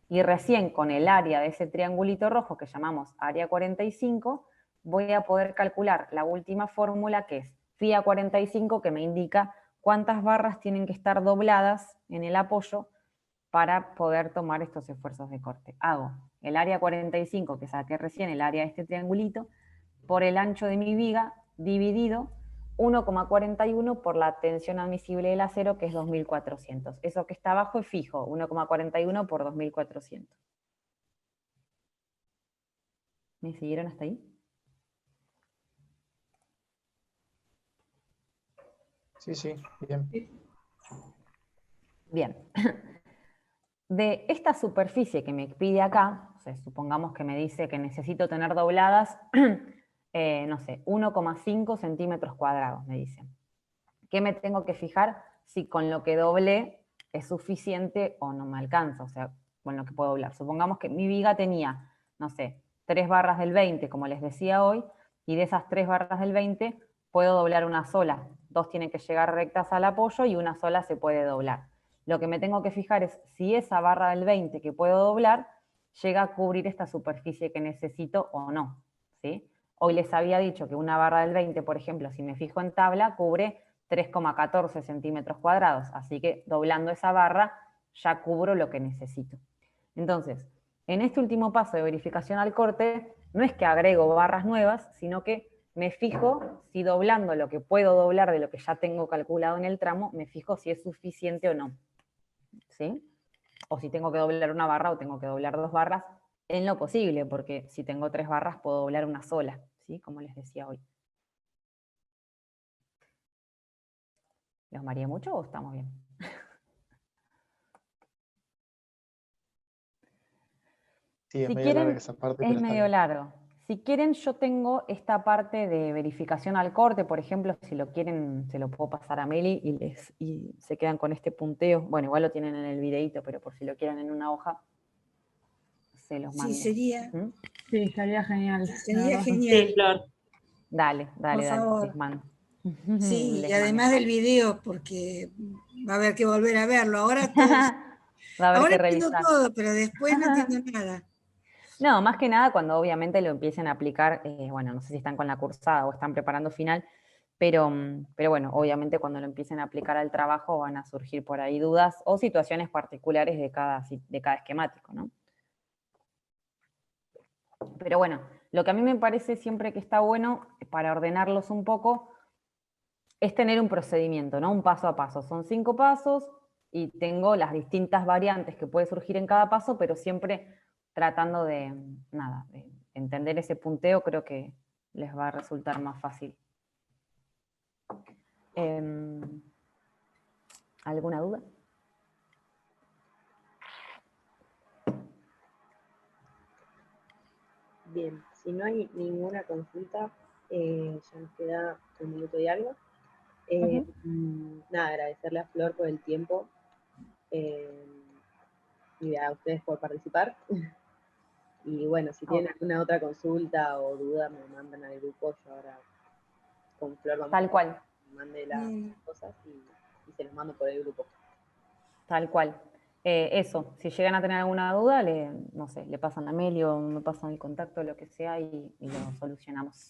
Y recién con el área de ese triangulito rojo que llamamos área 45, voy a poder calcular la última fórmula que es phi a 45, que me indica cuántas barras tienen que estar dobladas en el apoyo para poder tomar estos esfuerzos de corte. Hago el área 45 que saqué recién, el área de este triangulito, por el ancho de mi viga dividido 1,41 por la tensión admisible del acero, que es 2400. Eso que está abajo es fijo, 1,41 por 2400. ¿Me siguieron hasta ahí? Sí, sí, bien. Bien. De esta superficie que me pide acá, o sea, supongamos que me dice que necesito tener dobladas, no sé, 1,5 centímetros cuadrados, me dice. ¿Qué me tengo que fijar? Si con lo que doblé es suficiente o no me alcanza, o sea, con lo que puedo doblar. Supongamos que mi viga tenía, no sé, 3 barras del 20, como les decía hoy, y de esas 3 barras del 20 puedo doblar una sola. 2 tienen que llegar rectas al apoyo y una sola se puede doblar. Lo que me tengo que fijar es si esa barra del 20 que puedo doblar llega a cubrir esta superficie que necesito o no, ¿sí? Hoy les había dicho que una barra del 20, por ejemplo, si me fijo en tabla, cubre 3,14 centímetros cuadrados, así que doblando esa barra ya cubro lo que necesito. Entonces, en este último paso de verificación al corte, no es que agrego barras nuevas, sino que me fijo si doblando lo que puedo doblar de lo que ya tengo calculado en el tramo, me fijo si es suficiente o no. ¿Sí? O si tengo que doblar una barra o tengo que doblar 2 barras, en lo posible, porque si tengo 3 barras puedo doblar una sola, ¿sí? Como les decía hoy. ¿Los mareé mucho o estamos bien? Sí, es Si medio larga quieren, esa parte, es pero está medio bien. largo. Si quieren, yo tengo esta parte de verificación al corte, por ejemplo, si lo quieren, se lo puedo pasar a Meli y se quedan con este punteo. Bueno, igual lo tienen en el videito, pero por si lo quieren en una hoja, se los Sí, mando. sería, ¿Mm? Sí, estaría genial. la sería verdad. Sí, genial, Flor. Dale, por les favor. mando. Sí, y Les mando. además del video, porque va a haber que volver a verlo. Ahora todos, Va a haber ahora que entiendo revisar. todo, pero después no entiendo nada. No, más que nada cuando obviamente lo empiecen a aplicar, bueno, no sé si están con la cursada o están preparando final, pero bueno, obviamente cuando lo empiecen a aplicar al trabajo van a surgir por ahí dudas o situaciones particulares de cada esquemático, ¿no? Pero bueno, lo que a mí me parece siempre que está bueno, para ordenarlos un poco, es tener un procedimiento, ¿no? Un paso a paso. Son 5 pasos y tengo las distintas variantes que puede surgir en cada paso, pero siempre tratando de entender ese punteo, creo que les va a resultar más fácil. ¿Alguna duda? Bien, si no hay ninguna consulta, ya nos queda 1 minuto y algo. Nada, agradecerle a Flor por el tiempo y a ustedes por participar. Y bueno, si tienen alguna otra consulta o duda, me mandan al grupo. Yo ahora con Flor vamos Tal cual, a mandar las cosas y se los mando por el grupo. tal cual. Eso, si llegan a tener alguna duda, no sé, le pasan a Meli o me pasan el contacto, lo que sea, y lo solucionamos.